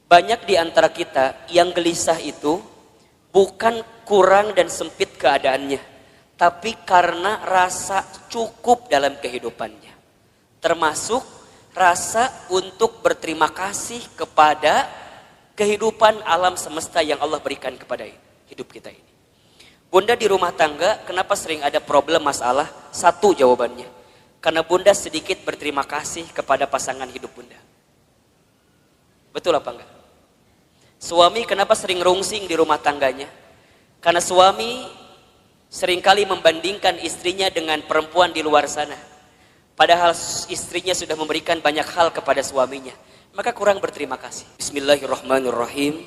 Banyak di antara kita yang gelisah itu bukan kurang dan sempit keadaannya, tapi karena rasa cukup dalam kehidupannya. Termasuk rasa untuk berterima kasih kepada kehidupan alam semesta yang Allah berikan kepada hidup kita ini. Bunda di rumah tangga, kenapa sering ada problem masalah? Satu jawabannya, karena bunda sedikit berterima kasih kepada pasangan hidup bunda. Betul apa enggak? Suami kenapa sering rungsing di rumah tangganya? Karena suami seringkali membandingkan istrinya dengan perempuan di luar sana. Padahal istrinya sudah memberikan banyak hal kepada suaminya. Maka kurang berterima kasih. Bismillahirrahmanirrahim.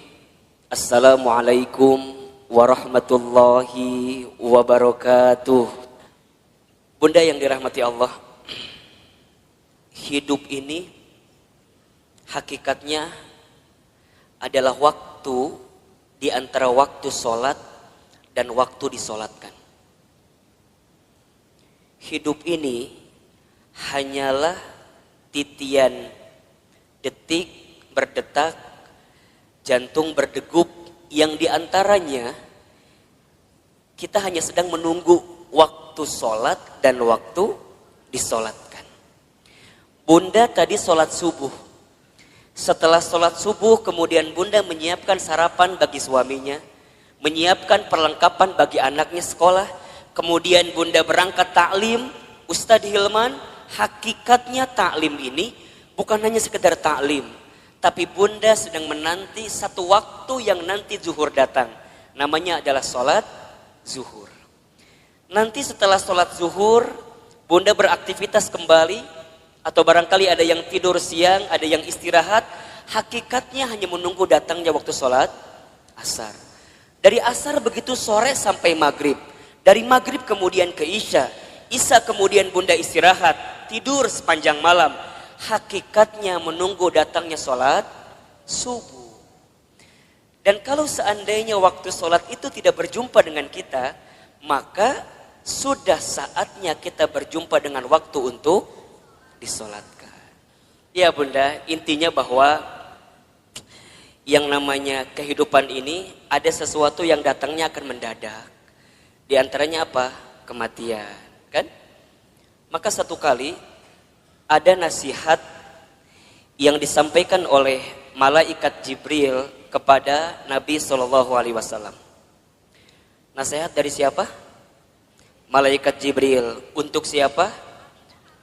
Assalamualaikum warahmatullahi wabarakatuh. Bunda yang dirahmati Allah, hidup ini hakikatnya adalah waktu di antara waktu sholat dan waktu disolatkan. Hidup ini hanyalah titian detik berdetak, jantung berdegup, yang diantaranya kita hanya sedang menunggu waktu sholat dan waktu disolatkan. Bunda tadi sholat subuh. Setelah sholat subuh kemudian bunda menyiapkan sarapan bagi suaminya, menyiapkan perlengkapan bagi anaknya sekolah, kemudian bunda berangkat taklim. Ustadz Hilman, hakikatnya taklim ini bukan hanya sekedar taklim, tapi bunda sedang menanti satu waktu yang nanti zuhur datang, namanya adalah sholat zuhur. Nanti setelah sholat zuhur bunda beraktivitas kembali, atau barangkali ada yang tidur siang, ada yang istirahat. Hakikatnya hanya menunggu datangnya waktu sholat asar. Dari asar begitu sore sampai maghrib. Dari maghrib kemudian ke isya. Isya kemudian bunda istirahat, tidur sepanjang malam. Hakikatnya menunggu datangnya sholat subuh. Dan kalau seandainya waktu sholat itu tidak berjumpa dengan kita, maka sudah saatnya kita berjumpa dengan waktu untuk disolatkan. Ya bunda, intinya bahwa yang namanya kehidupan ini ada sesuatu yang datangnya akan mendadak. Di antaranya apa? Kematian, kan? Maka satu kali ada nasihat yang disampaikan oleh malaikat Jibril kepada Nabi SAW. Nasihat dari siapa? Malaikat Jibril. Untuk siapa?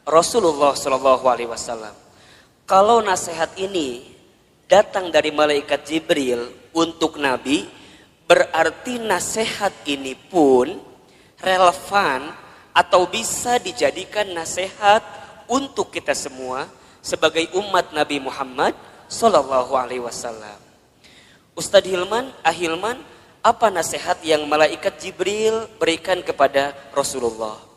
Rasulullah SAW. Kalau nasihat ini datang dari malaikat Jibril untuk Nabi, berarti nasihat ini pun relevan atau bisa dijadikan nasihat untuk kita semua sebagai umat Nabi Muhammad SAW. Ustadz Hilman, Ahilman, apa nasihat yang malaikat Jibril berikan kepada Rasulullah?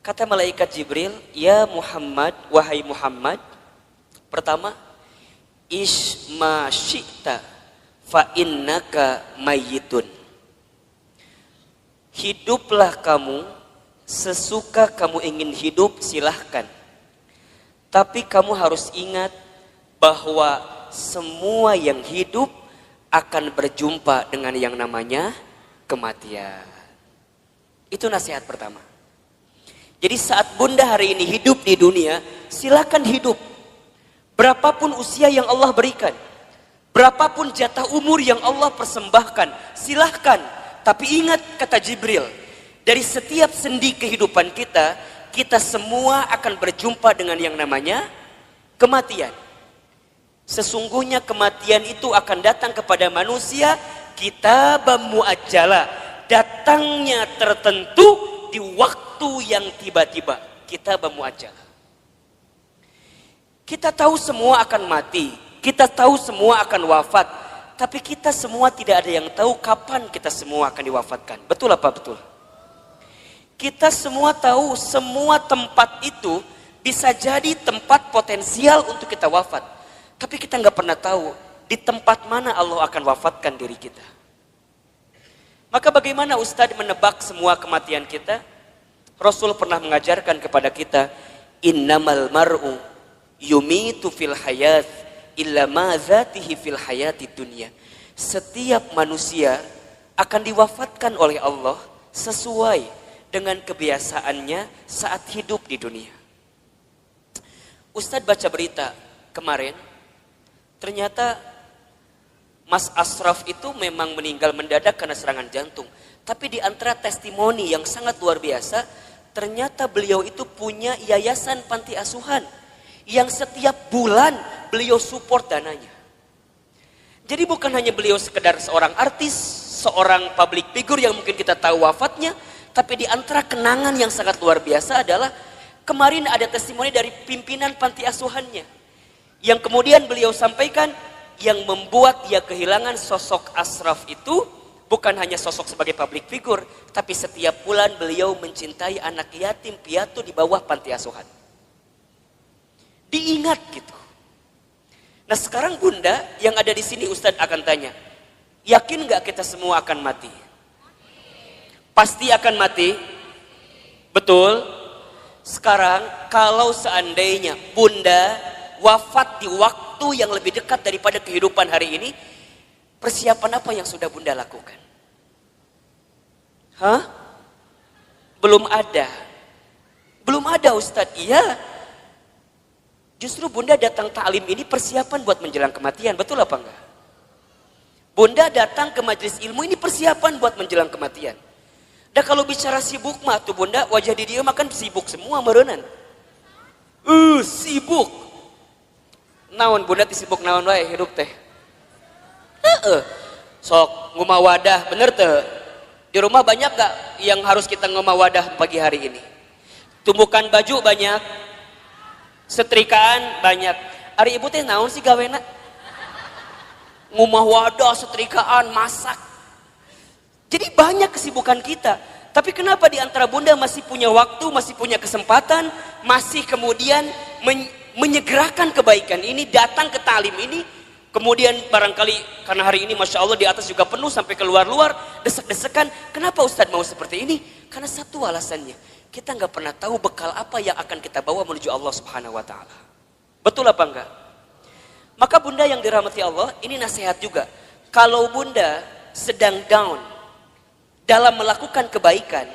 Kata malaikat Jibril, ya Muhammad, wahai Muhammad, pertama, isma syi'ta fa innaka mayyitun. Hiduplah kamu sesuka kamu ingin hidup, silahkan. Tapi kamu harus ingat bahwa semua yang hidup akan berjumpa dengan yang namanya kematian. Itu nasihat pertama. Jadi saat bunda hari ini hidup di dunia, silakan hidup. Berapapun usia yang Allah berikan, berapapun jatah umur yang Allah persembahkan, silahkan. Tapi ingat kata Jibril, dari setiap sendi kehidupan kita, kita semua akan berjumpa dengan yang namanya kematian. Sesungguhnya kematian itu akan datang kepada manusia, kitaban muajjala, datangnya tertentu di waktu yang tiba-tiba. Kitaban muajjala. Kita tahu semua akan mati, kita tahu semua akan wafat, tapi kita semua tidak ada yang tahu kapan kita semua akan diwafatkan. Betul apa betul? Kita semua tahu semua tempat itu bisa jadi tempat potensial untuk kita wafat, tapi kita nggak pernah tahu di tempat mana Allah akan wafatkan diri kita. Maka bagaimana Ustadz menebak semua kematian kita? Rasul pernah mengajarkan kepada kita, innamal mar'u yumitu fil hayat illa ma dzatihi fil hayati dunya. Setiap manusia akan diwafatkan oleh Allah sesuai dengan kebiasaannya saat hidup di dunia. Ustadz baca berita kemarin, ternyata Mas Ashraf itu memang meninggal mendadak karena serangan jantung. Tapi di antara testimoni yang sangat luar biasa, ternyata beliau itu punya yayasan panti asuhan yang setiap bulan beliau support dananya. Jadi bukan hanya beliau sekedar seorang artis, seorang public figure yang mungkin kita tahu wafatnya, tapi di antara kenangan yang sangat luar biasa adalah kemarin ada testimoni dari pimpinan panti asuhannya yang kemudian beliau sampaikan yang membuat dia kehilangan sosok Ashraf itu bukan hanya sosok sebagai public figure, tapi setiap bulan beliau mencintai anak yatim piatu di bawah panti asuhan. Diingat gitu. Nah sekarang Bunda yang ada di sini Ustadz akan tanya, yakin nggak kita semua akan mati? Pasti akan mati? Betul? Sekarang kalau seandainya Bunda wafat di waktu yang lebih dekat daripada kehidupan hari ini, persiapan apa yang sudah Bunda lakukan? Hah? Belum ada. Belum ada Ustadz. Iya. Justru Bunda datang ta'lim ini persiapan buat menjelang kematian. Betul apa enggak? Bunda datang ke majelis ilmu ini persiapan buat menjelang kematian. Dan kalau bicara sibuk mah tuh Bunda, wajah di dia makan sibuk semua merenan. Sibuk. Naon Bunda sibuk naon wae hidup teh. Sok ngumah wadah, bener teh. Di rumah banyak gak yang harus kita ngumah wadah pagi hari ini? Tumbukan baju banyak, setrikaan banyak. Ari ibu teh naon sih gawena? Ngumah wadah, setrikaan, masak. Jadi banyak kesibukan kita. Tapi kenapa di antara Bunda masih punya waktu, masih punya kesempatan, masih kemudian menyegerakan kebaikan ini, datang ke talim ini, kemudian barangkali karena hari ini Masya Allah di atas juga penuh sampai keluar-luar, desek-desekan. Kenapa Ustadz mau seperti ini? Karena satu alasannya, kita nggak pernah tahu bekal apa yang akan kita bawa menuju Allah Subhanahu Wa Taala. Betul apa enggak? Maka Bunda yang dirahmati Allah, ini nasihat juga. Kalau Bunda sedang down dalam melakukan kebaikan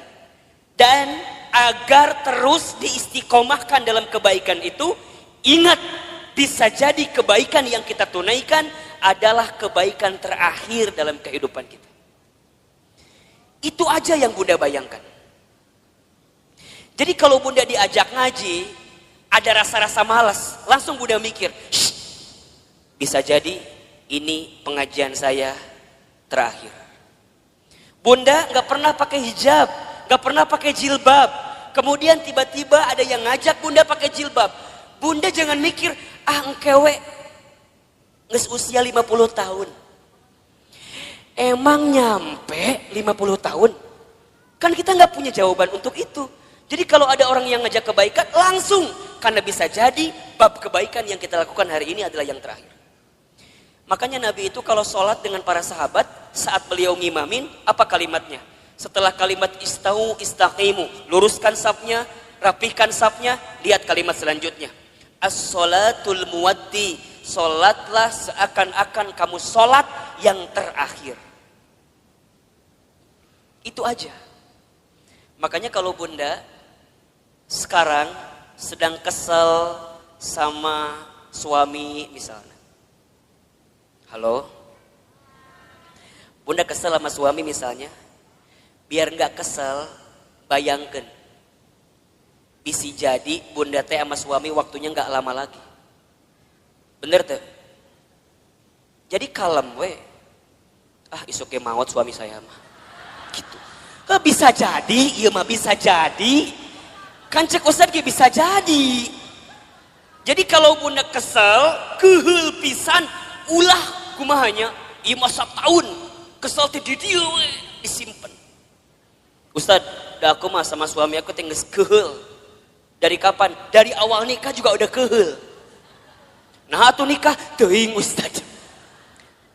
dan agar terus diistiqomahkan dalam kebaikan itu, ingat, bisa jadi kebaikan yang kita tunaikan adalah kebaikan terakhir dalam kehidupan kita. Itu aja yang Bunda bayangkan. Jadi kalau Bunda diajak ngaji, ada rasa-rasa malas, langsung Bunda mikir, bisa jadi ini pengajian saya terakhir. Bunda nggak pernah pakai hijab, nggak pernah pakai jilbab. Kemudian tiba-tiba ada yang ngajak Bunda pakai jilbab. Bunda jangan mikir, engkewe nges usia 50 tahun. Emang nyampe 50 tahun? Kan kita nggak punya jawaban untuk itu. Jadi kalau ada orang yang ngajak kebaikan, langsung. Karena bisa jadi bab kebaikan yang kita lakukan hari ini adalah yang terakhir. Makanya Nabi itu kalau sholat dengan para sahabat, saat beliau ngimamin, apa kalimatnya? Setelah kalimat istau istaqimu, luruskan safnya, rapihkan safnya, lihat kalimat selanjutnya. As-sholatul muwaddi, sholatlah seakan-akan kamu sholat yang terakhir. Itu aja. Makanya kalau Bunda sekarang sedang kesel sama suami misalnya. Halo? Bunda kesel sama suami misalnya. Biar nggak kesel, bayangkan. Bisa jadi Bunda teh sama suami waktunya nggak lama lagi. Bener tuh? Jadi kalem we. Isuke maut suami saya mah. Gitu. Bisa jadi, iya mah bisa jadi. Kan cek Ustadz bisa jadi. Jadi kalau Bunda kesel, kehul pisan, ulah kumahanya, iya masa tahun kesel di dia disimpan. Ustadz, aku mah sama suami aku tinggal kehul. Dari kapan? Dari awal nikah juga udah kehul. Nah tuh nikah, teuing Ustadz.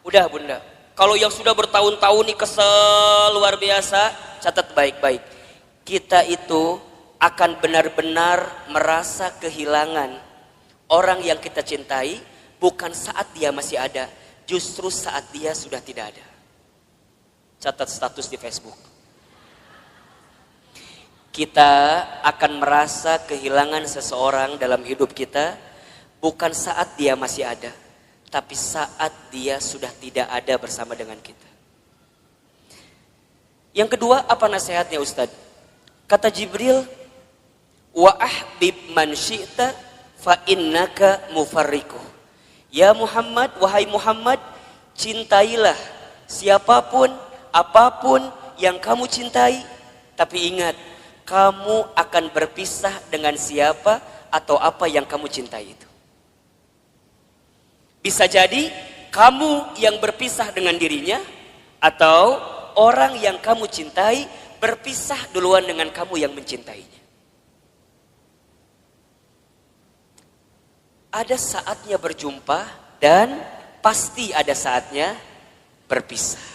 Udah Bunda, kalau yang sudah bertahun-tahun nih kesel luar biasa, catat baik-baik. Kita itu akan benar-benar merasa kehilangan orang yang kita cintai bukan saat dia masih ada, justru saat dia sudah tidak ada. Catat status di Facebook. Kita akan merasa kehilangan seseorang dalam hidup kita bukan saat dia masih ada, tapi saat dia sudah tidak ada bersama dengan kita. Yang kedua, apa nasihatnya Ustadz? Kata Jibril, wa ahbib man syi'ta fa innaka mufarriquh. Ya Muhammad, wahai Muhammad, cintailah siapapun, apapun yang kamu cintai, tapi ingat, kamu akan berpisah dengan siapa atau apa yang kamu cintai itu. Bisa jadi kamu yang berpisah dengan dirinya, atau orang yang kamu cintai berpisah duluan dengan kamu yang mencintainya. Ada saatnya berjumpa dan pasti ada saatnya berpisah.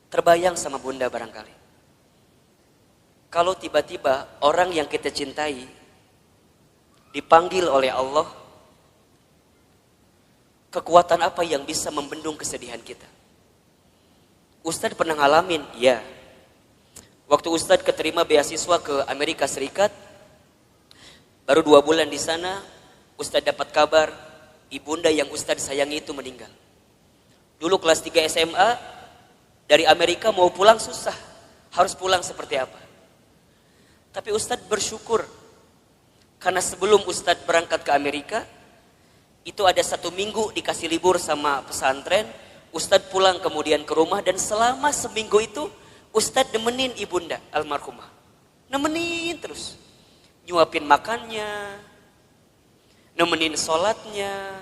Terbayang sama bunda barangkali. Kalau tiba-tiba orang yang kita cintai dipanggil oleh Allah, kekuatan apa yang bisa membendung kesedihan kita? Ustadz pernah ngalamin, ya. Waktu Ustadz keterima beasiswa ke Amerika Serikat, baru 2 bulan di sana, Ustadz dapat kabar ibunda yang Ustadz sayangi itu meninggal. Dulu kelas 3 SMA, dari Amerika mau pulang susah, harus pulang seperti apa. Tapi Ustadz bersyukur, karena sebelum Ustadz berangkat ke Amerika, itu ada 1 minggu dikasih libur sama pesantren, Ustadz pulang kemudian ke rumah, dan selama seminggu itu Ustadz nemenin ibunda almarhumah. Nemenin terus. Nyuapin makannya, nemenin sholatnya.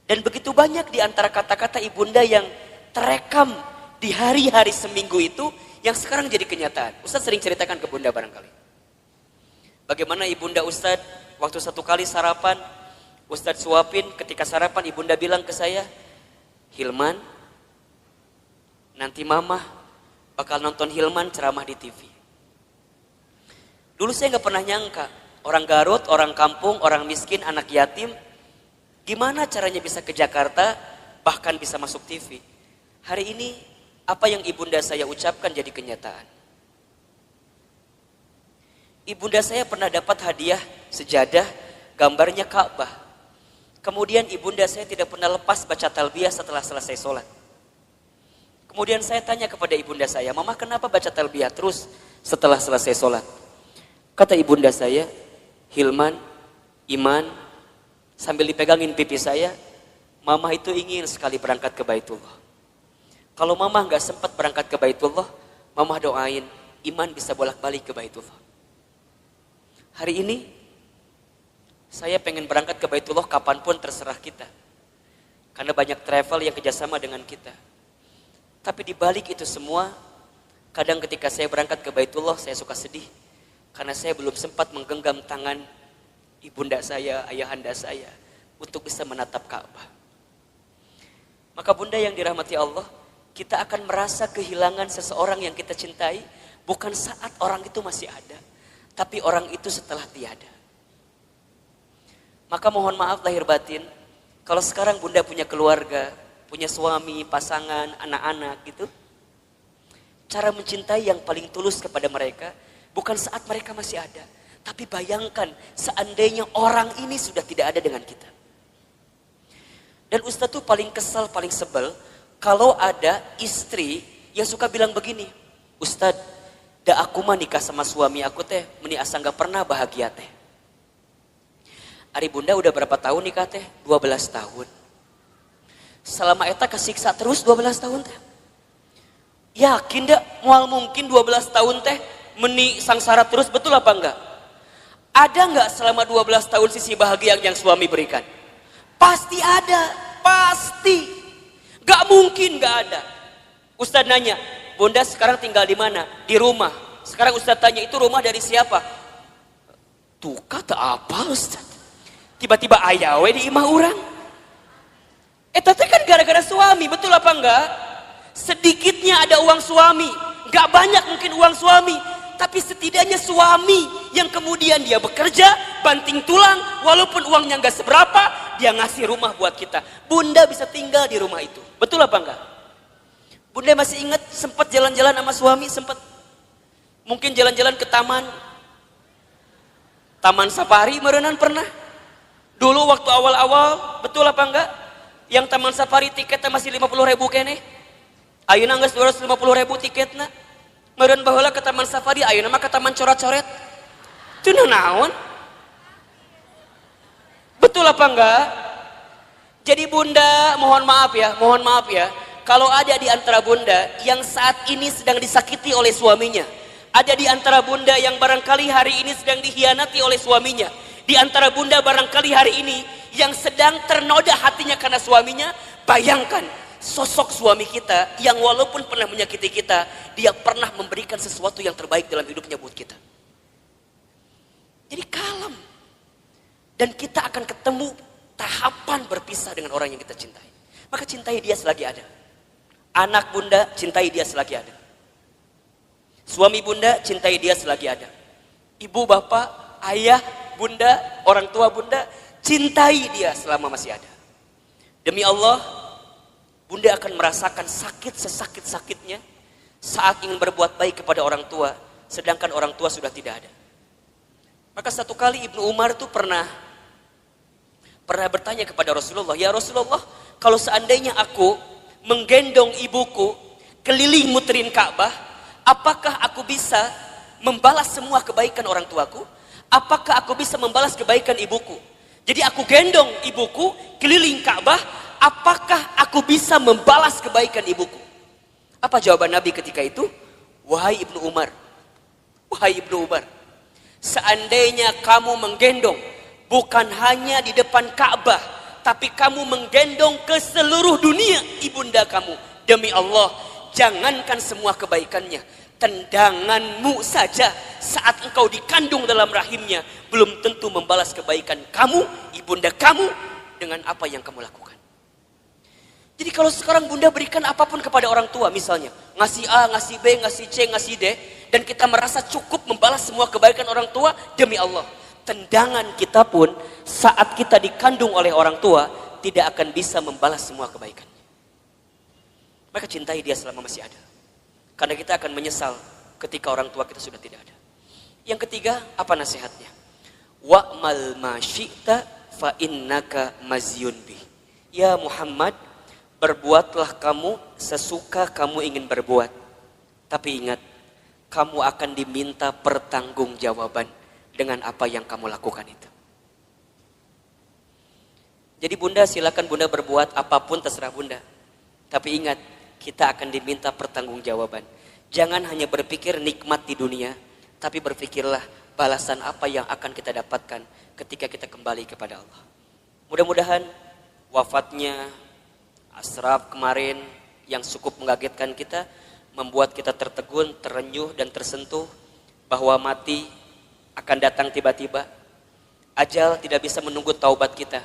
Dan begitu banyak di antara kata-kata ibunda yang terekam di hari-hari seminggu itu, yang sekarang jadi kenyataan. Ustadz sering ceritakan ke bunda barangkali. Bagaimana ibunda Ustadz waktu 1 kali sarapan, Ustadz suapin, ketika sarapan ibunda bilang ke saya, Hilman, nanti mama bakal nonton Hilman ceramah di TV. Dulu saya gak pernah nyangka, orang Garut, orang kampung, orang miskin, anak yatim, gimana caranya bisa ke Jakarta, bahkan bisa masuk TV. Hari ini, apa yang ibunda saya ucapkan jadi kenyataan. Ibunda saya pernah dapat hadiah sejadah, gambarnya Ka'bah. Kemudian ibunda saya tidak pernah lepas baca talbiyah setelah selesai sholat. Kemudian saya tanya kepada ibunda saya, Mama kenapa baca talbiyah terus setelah selesai sholat? Kata ibunda saya, Hilman, Iman, sambil dipegangin pipi saya, Mama itu ingin sekali berangkat ke Baitullah. Kalau Mama gak sempat berangkat ke Baitullah, Mama doain Iman bisa bolak-balik ke Baitullah. Hari ini, saya pengen berangkat ke Baitullah kapanpun terserah kita. Karena banyak travel yang kerjasama dengan kita. Tapi di balik itu semua, kadang ketika saya berangkat ke Baitullah, saya suka sedih. Karena saya belum sempat menggenggam tangan ibunda saya, ayahanda saya, untuk bisa menatap Ka'bah. Maka bunda yang dirahmati Allah, kita akan merasa kehilangan seseorang yang kita cintai, bukan saat orang itu masih ada, tapi orang itu setelah tiada. Maka mohon maaf lahir batin, kalau sekarang bunda punya keluarga, punya suami, pasangan, anak-anak gitu. Cara mencintai yang paling tulus kepada mereka, bukan saat mereka masih ada. Tapi bayangkan seandainya orang ini sudah tidak ada dengan kita. Dan Ustadz tuh paling kesal, paling sebel, kalau ada istri yang suka bilang begini, Ustadz, da aku mah nikah sama suami aku teh, meni asa gak pernah bahagia teh. Ari bunda udah berapa tahun nikah teh? 12 tahun. Selama eta kesiksa terus 12 tahun teh. Yakin dak moal mungkin 12 tahun teh meni sangsara terus, betul apa enggak? Ada enggak selama 12 tahun sisi bahagia yang suami berikan? Pasti ada, pasti. Gak mungkin gak ada. Ustadz nanya, bunda sekarang tinggal di mana? Di rumah. Sekarang Ustadz tanya, itu rumah dari siapa? Tuh kata apa Ustadz? Tiba-tiba ayawe di imah orang. Tapi kan gara-gara suami, betul apa enggak? Sedikitnya ada uang suami, gak banyak mungkin uang suami, tapi setidaknya suami yang kemudian dia bekerja, banting tulang, walaupun uangnya nggak seberapa, dia ngasih rumah buat kita. Bunda bisa tinggal di rumah itu. Betul apa enggak? Bunda masih ingat sempat jalan-jalan sama suami, sempat mungkin jalan-jalan ke Taman Safari merenan pernah. Dulu waktu awal-awal, betul apa enggak? Yang Taman Safari tiketnya masih 50.000 kene. Ayeuna geus 250.000 tiketna. Meureun baheula ke Taman Safari, ayeuna mah ke Taman Coret-Coret. Teu naon? Betul apa enggak? Jadi bunda, mohon maaf ya. Kalau ada di antara bunda yang saat ini sedang disakiti oleh suaminya, ada di antara bunda yang barangkali hari ini sedang dikhianati oleh suaminya, di antara bunda barangkali hari ini yang sedang ternoda hatinya karena suaminya, bayangkan sosok suami kita yang walaupun pernah menyakiti kita, dia pernah memberikan sesuatu yang terbaik dalam hidupnya buat kita. Jadi kalem. Dan kita akan ketemu tahapan berpisah dengan orang yang kita cintai. Maka cintai dia selagi ada. Anak bunda, cintai dia selagi ada. Suami bunda, cintai dia selagi ada. Ibu, bapak, ayah, bunda, orang tua bunda, cintai dia selama masih ada. Demi Allah, bunda akan merasakan sakit sesakit-sakitnya saat ingin berbuat baik kepada orang tua, sedangkan orang tua sudah tidak ada. Maka satu kali Ibnu Umar itu pernah bertanya kepada Rasulullah, ya Rasulullah, kalau seandainya aku menggendong ibuku keliling muterin Ka'bah, apakah aku bisa membalas semua kebaikan orang tuaku? Apakah aku bisa membalas kebaikan ibuku? Jadi aku gendong ibuku keliling Ka'bah, apakah aku bisa membalas kebaikan ibuku? Apa jawaban Nabi ketika itu? Wahai Ibnu Umar, seandainya kamu menggendong bukan hanya di depan Ka'bah, tapi kamu menggendong ke seluruh dunia ibunda kamu, demi Allah, jangankan semua kebaikannya, tendanganmu saja saat engkau dikandung dalam rahimnya belum tentu membalas kebaikan kamu, ibunda kamu, dengan apa yang kamu lakukan. Jadi kalau sekarang bunda berikan apapun kepada orang tua, misalnya ngasih A, ngasih B, ngasih C, ngasih D, dan kita merasa cukup membalas semua kebaikan orang tua, demi Allah, tendangan kita pun saat kita dikandung oleh orang tua tidak akan bisa membalas semua kebaikannya. Maka cintai dia selama masih ada, karena kita akan menyesal ketika orang tua kita sudah tidak ada. Yang ketiga, apa nasihatnya? Wa'mal ma syi'ta fa innaka mazyun bih. Ya Muhammad, berbuatlah kamu sesuka kamu ingin berbuat, tapi ingat, kamu akan diminta pertanggungjawaban dengan apa yang kamu lakukan itu. Jadi bunda, silakan bunda berbuat apapun terserah bunda, tapi ingat, kita akan diminta pertanggungjawaban. Jangan hanya berpikir nikmat di dunia, tapi berpikirlah balasan apa yang akan kita dapatkan ketika kita kembali kepada Allah. Mudah-mudahan wafatnya Ashraf kemarin yang cukup mengagetkan kita, membuat kita tertegun, terenyuh dan tersentuh bahwa mati akan datang tiba-tiba. Ajal tidak bisa menunggu taubat kita,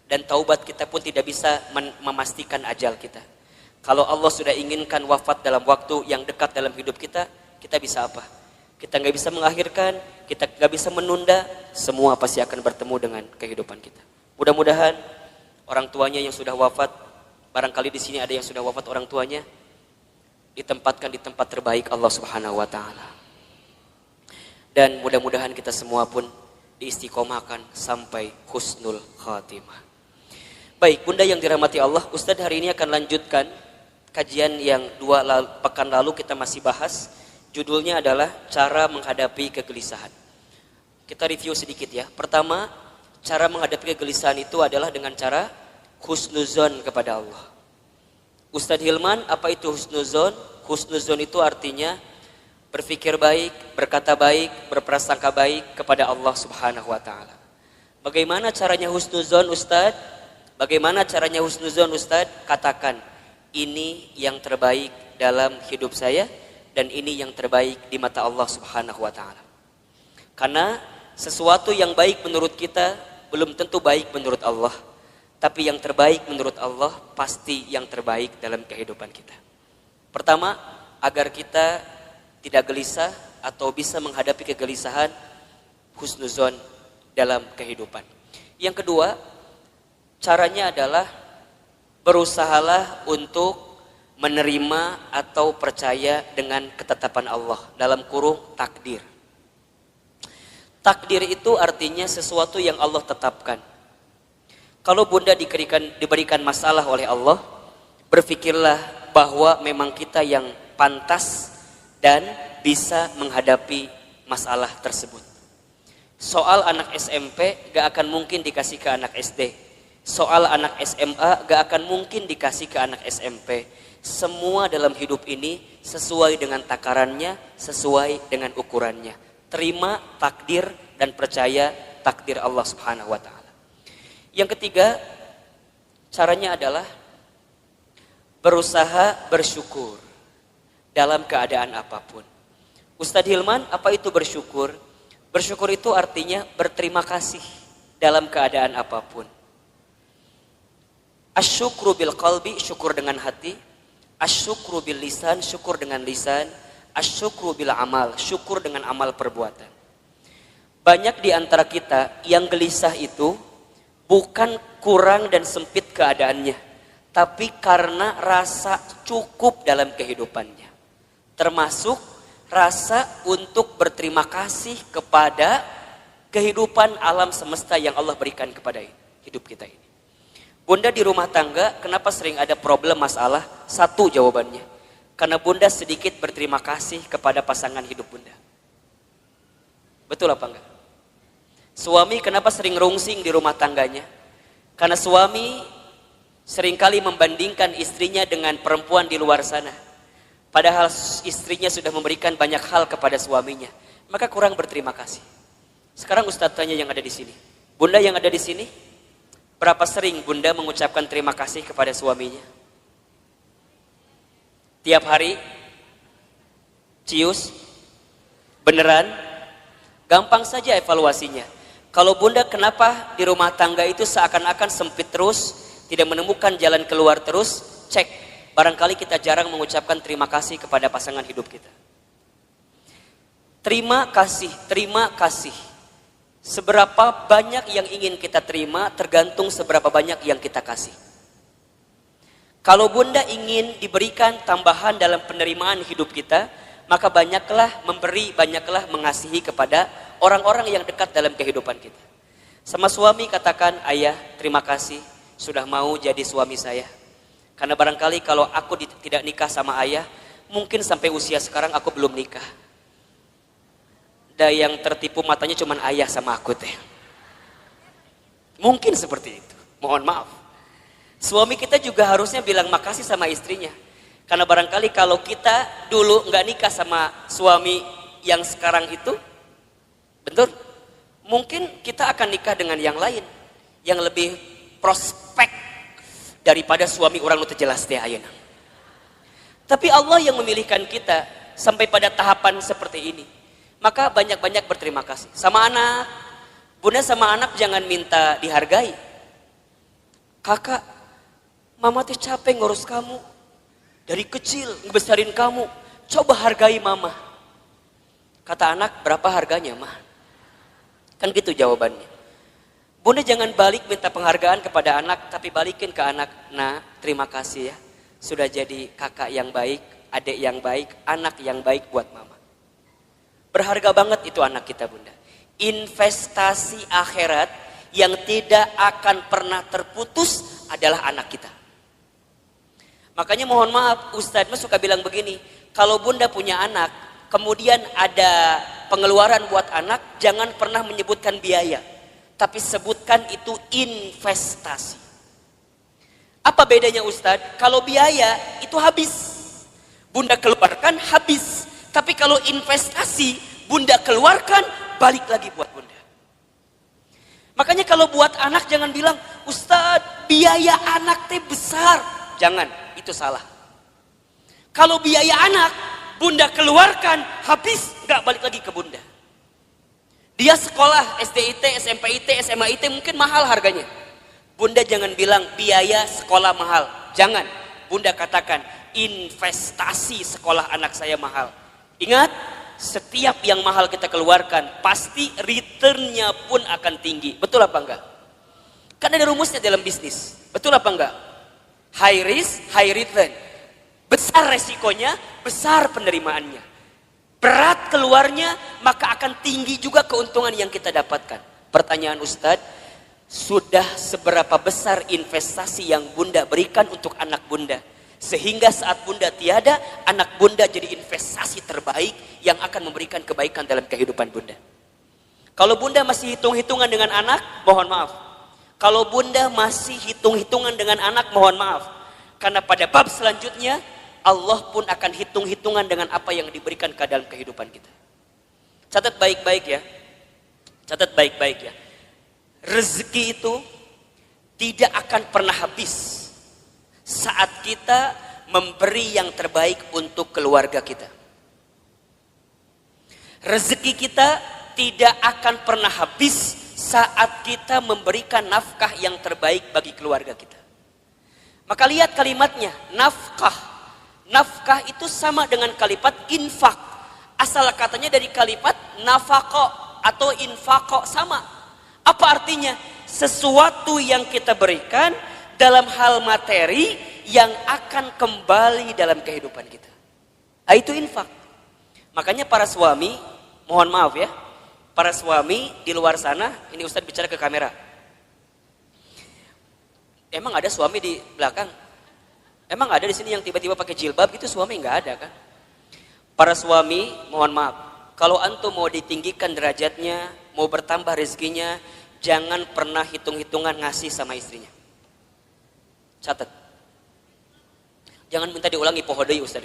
dan taubat kita pun tidak bisa memastikan ajal kita. Kalau Allah sudah inginkan wafat dalam waktu yang dekat dalam hidup kita, kita bisa apa? Kita nggak bisa mengakhirkan, kita nggak bisa menunda, semua pasti akan bertemu dengan kehidupan kita. Mudah-mudahan orang tuanya yang sudah wafat, barangkali di sini ada yang sudah wafat orang tuanya, ditempatkan di tempat terbaik Allah Subhanahu wa taala. Dan mudah-mudahan kita semua pun diistiqomahkan sampai husnul khatimah. Baik, bunda yang dirahmati Allah, Ustadz hari ini akan lanjutkan kajian yang pekan lalu kita masih bahas. Judulnya adalah cara menghadapi kegelisahan. Kita review sedikit ya. Pertama, cara menghadapi kegelisahan itu adalah dengan cara husnuzon kepada Allah. Ustadz Hilman, apa itu husnuzon? Husnuzon itu artinya berpikir baik, berkata baik, berprasangka baik kepada Allah Subhanahu wa taala. Bagaimana caranya husnuzon, Ustadz? Bagaimana caranya husnuzon, Ustadz? Katakan, ini yang terbaik dalam hidup saya dan ini yang terbaik di mata Allah Subhanahu wa taala. Karena sesuatu yang baik menurut kita belum tentu baik menurut Allah, tapi yang terbaik menurut Allah pasti yang terbaik dalam kehidupan kita. Pertama, agar kita tidak gelisah, atau bisa menghadapi kegelisahan, husnuzon dalam kehidupan. Yang kedua, caranya adalah berusahalah untuk menerima atau percaya dengan ketetapan Allah, dalam kurung takdir. Takdir itu artinya sesuatu yang Allah tetapkan. Kalau bunda diberikan masalah oleh Allah, berpikirlah bahwa memang kita yang pantas dan bisa menghadapi masalah tersebut. Soal anak SMP gak akan mungkin dikasih ke anak SD. Soal anak SMA gak akan mungkin dikasih ke anak SMP. Semua dalam hidup ini sesuai dengan takarannya, sesuai dengan ukurannya. Terima takdir dan percaya takdir Allah Subhanahu wa ta'ala. Yang ketiga, caranya adalah berusaha bersyukur dalam keadaan apapun. Ustadz Hilman, apa itu bersyukur? Bersyukur itu artinya berterima kasih dalam keadaan apapun. Asyukru bil qalbi, syukur dengan hati. Asyukru bil lisan, syukur dengan lisan. Asyukru bil amal, syukur dengan amal perbuatan. Banyak di antara kita yang gelisah itu bukan kurang dan sempit keadaannya, tapi karena rasa cukup dalam kehidupannya. Termasuk rasa untuk berterima kasih kepada kehidupan alam semesta yang Allah berikan kepada hidup kita ini. Bunda di rumah tangga, kenapa sering ada problem masalah? Satu jawabannya, karena bunda sedikit berterima kasih kepada pasangan hidup bunda. Betul apa enggak? Suami kenapa sering rungsing di rumah tangganya? Karena suami seringkali membandingkan istrinya dengan perempuan di luar sana. Padahal istrinya sudah memberikan banyak hal kepada suaminya. Maka kurang berterima kasih. Sekarang Ustadz tanya yang ada di sini. Bunda yang ada di sini, berapa sering bunda mengucapkan terima kasih kepada suaminya? Tiap hari? Cius? Beneran? Gampang saja evaluasinya. Kalau bunda kenapa di rumah tangga itu seakan-akan sempit terus, tidak menemukan jalan keluar terus, cek. Barangkali kita jarang mengucapkan terima kasih kepada pasangan hidup kita. Terima kasih, terima kasih. Seberapa banyak yang ingin kita terima tergantung seberapa banyak yang kita kasih. Kalau bunda ingin diberikan tambahan dalam penerimaan hidup kita, maka banyaklah memberi, banyaklah mengasihi kepada orang-orang yang dekat dalam kehidupan kita. Sama suami katakan, ayah terima kasih sudah mau jadi suami saya. Karena barangkali kalau aku tidak nikah sama ayah, mungkin sampai usia sekarang aku belum nikah. Dan yang tertipu matanya cuma ayah sama aku teh. Mungkin seperti itu, mohon maaf. Suami kita juga harusnya bilang makasih sama istrinya. Karena barangkali kalau kita dulu nggak nikah sama suami yang sekarang itu, betul? Mungkin kita akan nikah dengan yang lain, yang lebih prospek daripada suami orang lu jelas teh ayeuna. Tapi Allah yang memilihkan kita sampai pada tahapan seperti ini. Maka banyak-banyak berterima kasih. Sama anak, bunda sama anak jangan minta dihargai. Kakak, mama teh capek ngurus kamu. Dari kecil ngebesarin kamu, coba hargai mama. Kata anak, berapa harganya mah? Kan gitu jawabannya. Bunda jangan balik minta penghargaan kepada anak, tapi balikin ke anak. Nah, terima kasih ya. Sudah jadi kakak yang baik, adik yang baik, anak yang baik buat mama. Berharga banget itu anak kita bunda. Investasi akhirat yang tidak akan pernah terputus adalah anak kita. Makanya mohon maaf, Ustadz mah suka bilang begini. Kalau bunda punya anak, kemudian ada pengeluaran buat anak, jangan pernah menyebutkan biaya. Tapi sebutkan itu investasi. Apa bedanya Ustadz? Kalau biaya itu habis. Bunda keluarkan habis. Tapi kalau investasi, bunda keluarkan balik lagi buat bunda. Makanya kalau buat anak jangan bilang, Ustadz biaya anak teh besar. Jangan, itu salah. Kalau biaya anak, bunda keluarkan habis, gak balik lagi ke bunda. Dia sekolah SDIT, SMPIT, SMAIT mungkin mahal harganya. Bunda jangan bilang biaya sekolah mahal. Jangan. Bunda katakan investasi sekolah anak saya mahal. Ingat, setiap yang mahal kita keluarkan, pasti returnnya pun akan tinggi. Betul apa enggak? Kan ada rumusnya dalam bisnis. Betul apa enggak? High risk, high return. Besar resikonya, besar penerimaannya. Berat keluarnya, maka akan tinggi juga keuntungan yang kita dapatkan. Pertanyaan Ustadz, sudah seberapa besar investasi yang Bunda berikan untuk anak Bunda? Sehingga saat Bunda tiada, anak Bunda jadi investasi terbaik yang akan memberikan kebaikan dalam kehidupan Bunda. Kalau Bunda masih hitung-hitungan dengan anak, mohon maaf. Kalau Bunda masih hitung-hitungan dengan anak, mohon maaf. Karena pada bab selanjutnya, Allah pun akan hitung-hitungan dengan apa yang diberikan ke dalam kehidupan kita. Catat baik-baik ya. Catat baik-baik ya. Rezeki itu tidak akan pernah habis saat kita memberi yang terbaik untuk keluarga kita. Rezeki kita tidak akan pernah habis saat kita memberikan nafkah yang terbaik bagi keluarga kita. Maka lihat kalimatnya, nafkah. Nafkah itu sama dengan kalimat infak. Asal katanya dari kalimat nafako atau infako, sama. Apa artinya? Sesuatu yang kita berikan dalam hal materi yang akan kembali dalam kehidupan kita. Itu infak. Makanya para suami, mohon maaf ya, para suami di luar sana, ini Ustadz bicara ke kamera. Emang ada suami di belakang? Emang ada di sini yang tiba-tiba pakai jilbab gitu? Suami nggak ada kan? Para suami, mohon maaf, kalau antum mau ditinggikan derajatnya, mau bertambah rezekinya, jangan pernah hitung-hitungan ngasih sama istrinya. Catat. Jangan minta diulangi pohodei Ustaz.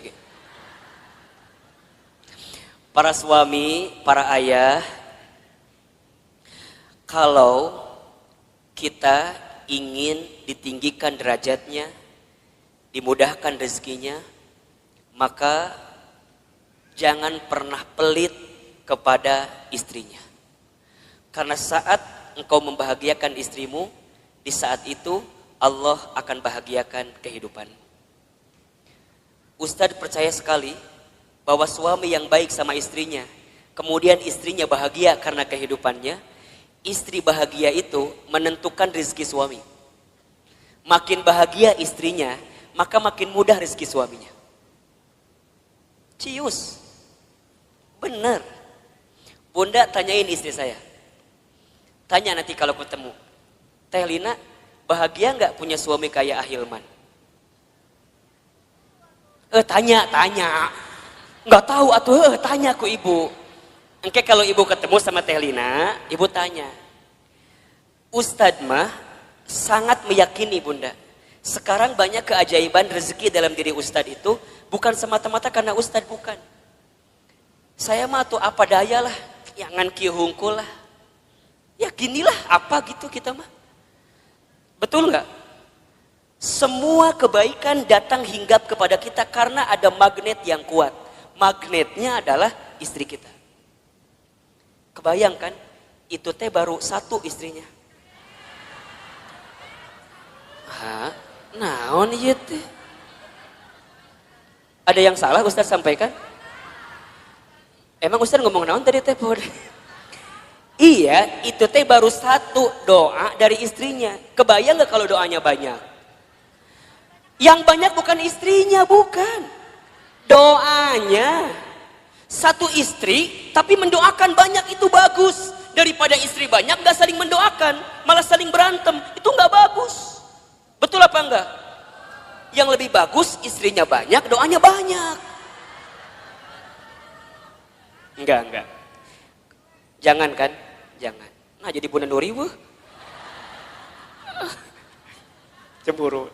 Para suami, para ayah, kalau kita ingin ditinggikan derajatnya, dimudahkan rezekinya, maka jangan pernah pelit kepada istrinya. Karena saat engkau membahagiakan istrimu, di saat itu Allah akan bahagiakan kehidupan. Ustadz percaya sekali bahwa suami yang baik sama istrinya, kemudian istrinya bahagia karena kehidupannya, istri bahagia itu menentukan rezeki suami. Makin bahagia istrinya, maka makin mudah rezeki suaminya. Cius. Benar. Bunda tanyain istri saya. Tanya nanti kalau ketemu. Teh Lina, bahagia nggak punya suami kayak Ahilman? Tanya. Nggak tahu atuh, tanya ku ibu. Engke kalau ibu ketemu sama Teh Lina, ibu tanya. Ustadz mah sangat meyakini Bunda. Sekarang banyak keajaiban rezeki dalam diri Ustadz itu bukan semata-mata karena Ustadz, bukan. Saya mah tuh apa daya lah, jangan kieu hungkul lah. Ya ginilah apa gitu kita mah. Betul nggak? Semua kebaikan datang hinggap kepada kita karena ada magnet yang kuat. Magnetnya adalah istri kita. Kebayang kan? Itu teh baru satu istrinya. Hah? Naon ieu teh? Ada yang salah Ustaz sampaikan? Emang Ustaz ngomong naon tadi teh? Iya, itu teh baru satu doa dari istrinya. Kebayang gak kalau doanya banyak? Yang banyak bukan istrinya, bukan. Doanya. Satu istri, tapi mendoakan banyak, itu bagus. Daripada istri banyak gak saling mendoakan, malah saling berantem. Itu gak bagus. Betul apa enggak? Yang lebih bagus istrinya banyak, doanya banyak. Enggak. Jangan kan? Jangan. Nah jadi Bunda Nuri wuh. Cemburu.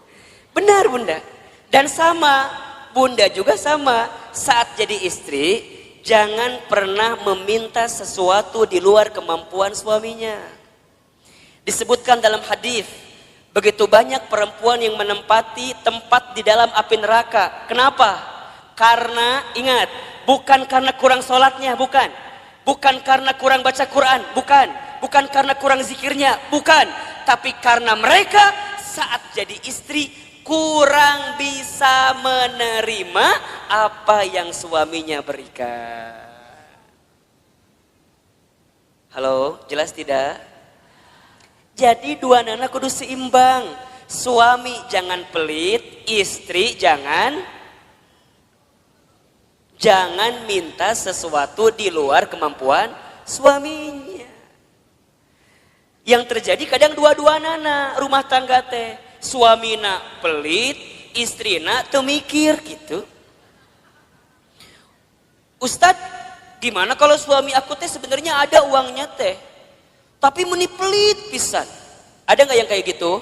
Benar Bunda. Dan sama, Bunda juga sama. Saat jadi istri, jangan pernah meminta sesuatu di luar kemampuan suaminya. Disebutkan dalam hadis, begitu banyak perempuan yang menempati tempat di dalam api neraka. Kenapa? Karena ingat, bukan karena kurang sholatnya, bukan. Bukan karena kurang baca Quran, bukan. Bukan karena kurang zikirnya, bukan. Tapi karena mereka saat jadi istri kurang bisa menerima apa yang suaminya berikan. Halo, jelas tidak? Jadi dua nana kudu seimbang. Suami jangan pelit, istri jangan minta sesuatu di luar kemampuan suaminya. Yang terjadi kadang dua-dua nana rumah tangga teh. Suamina pelit, istrina teu mikir gitu. Ustad, gimana kalau suami aku teh sebenarnya ada uangnya teh, tapi meni pelit pisan. Ada nggak yang kayak gitu?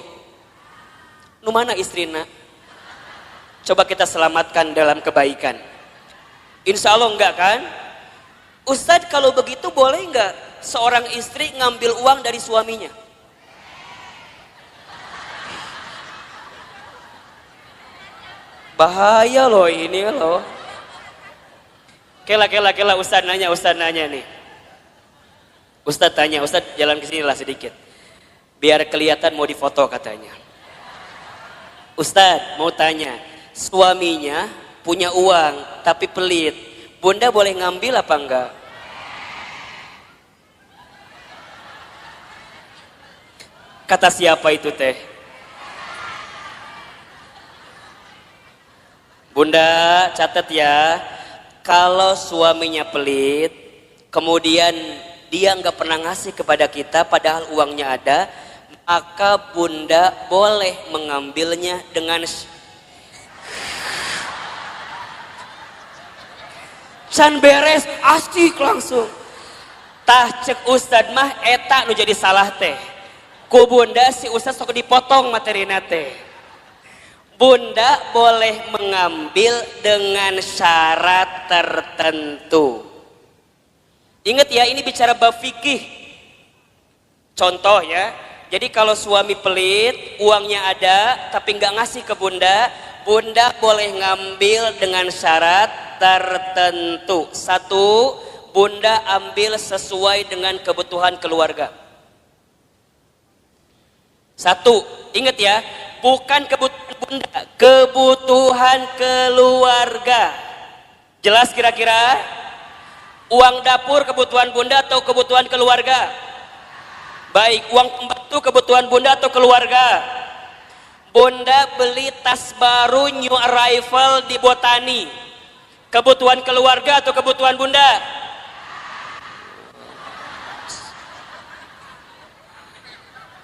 Nu mana istrina? Coba kita selamatkan dalam kebaikan. Insya Allah enggak kan? Ustad, kalau begitu boleh nggak seorang istri ngambil uang dari suaminya? Bahaya loh ini loh. Kela Ustaz nanya nih. Ustaz tanya, Ustaz jalan ke sini lah sedikit. Biar kelihatan mau difoto katanya. Ustaz mau tanya, suaminya punya uang tapi pelit. Bunda boleh ngambil apa enggak? Kata siapa itu teh? Bunda catat ya, kalau suaminya pelit, kemudian dia nggak pernah ngasih kepada kita padahal uangnya ada, maka bunda boleh mengambilnya dengan can beres, asik langsung. Tah cek Ustad mah eta nu jadi salah teh. Ku bunda si Ustad sok dipotong materina teh. Bunda boleh mengambil dengan syarat tertentu. Ingat ya, ini bicara bab fikih. Contoh ya, jadi kalau suami pelit, uangnya ada tapi nggak ngasih ke bunda, bunda boleh ngambil dengan syarat tertentu. Satu, bunda ambil sesuai dengan kebutuhan keluarga. Satu, ingat ya, bukan kebutuhan bunda, kebutuhan keluarga. Jelas kira-kira? Uang dapur kebutuhan bunda atau kebutuhan keluarga? Baik, uang pembantu kebutuhan bunda atau keluarga? Bunda beli tas baru new arrival di Botani, kebutuhan keluarga atau kebutuhan bunda?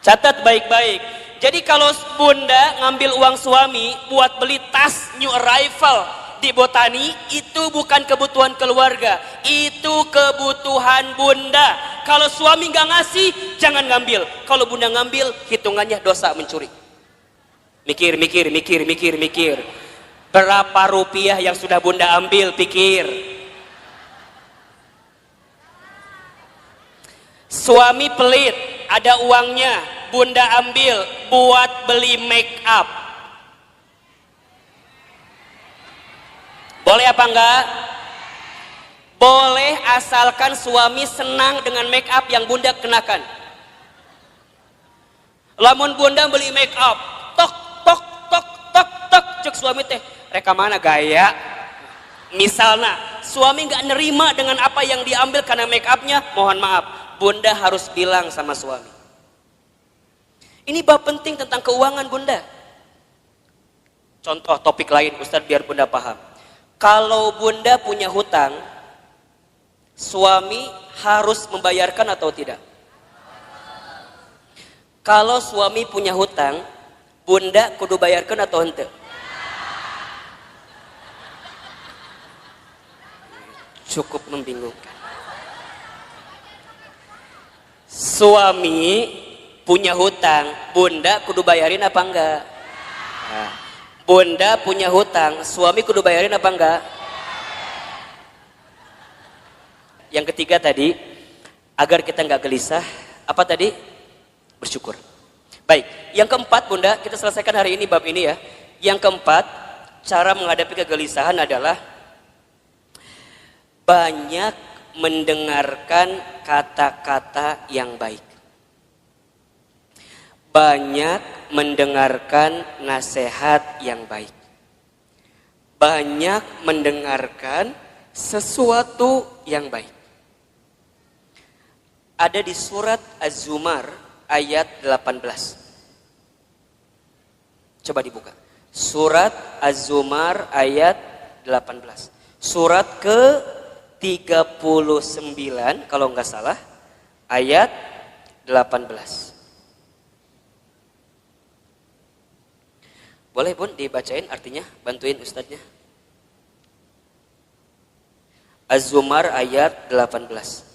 Catat baik-baik. Jadi kalau bunda ngambil uang suami buat beli tas new arrival di Botani, itu bukan kebutuhan keluarga, itu kebutuhan bunda. Kalau suami nggak ngasih, jangan ngambil. Kalau bunda ngambil, hitungannya dosa mencuri. Mikir. Berapa rupiah yang sudah bunda ambil, pikir. Suami pelit, ada uangnya, bunda ambil buat beli make up. Boleh apa enggak? Boleh, asalkan suami senang dengan make up yang bunda kenakan. Lamun bunda beli make up, tok cek suami teh, reka mana gaya? Misalnya, suami nggak nerima dengan apa yang diambil karena make upnya, mohon maaf, bunda harus bilang sama suami. Ini bab penting tentang keuangan bunda. Contoh topik lain Ustadz biar bunda paham. Kalau bunda punya hutang, suami harus membayarkan atau tidak? Kalau suami punya hutang, bunda kudu bayarkan atau henteu? Cukup membingungkan. Suami punya hutang, bunda kudu bayarin apa enggak? Nah, bunda punya hutang, suami kudu bayarin apa enggak? Yang ketiga tadi, agar kita enggak gelisah, apa tadi? Bersyukur. Baik, yang keempat bunda, kita selesaikan hari ini bab ini ya. Yang keempat, cara menghadapi kegelisahan adalah banyak mendengarkan kata-kata yang baik. Banyak mendengarkan nasihat yang baik. Banyak mendengarkan sesuatu yang baik. ada di surat Az-Zumar ayat 18. Coba dibuka. Surat Az-Zumar ayat 18. Surat ke-39 kalau nggak salah ayat 18. Boleh Bun dibacain artinya, bantuin ustadznya. Az-Zumar ayat 18.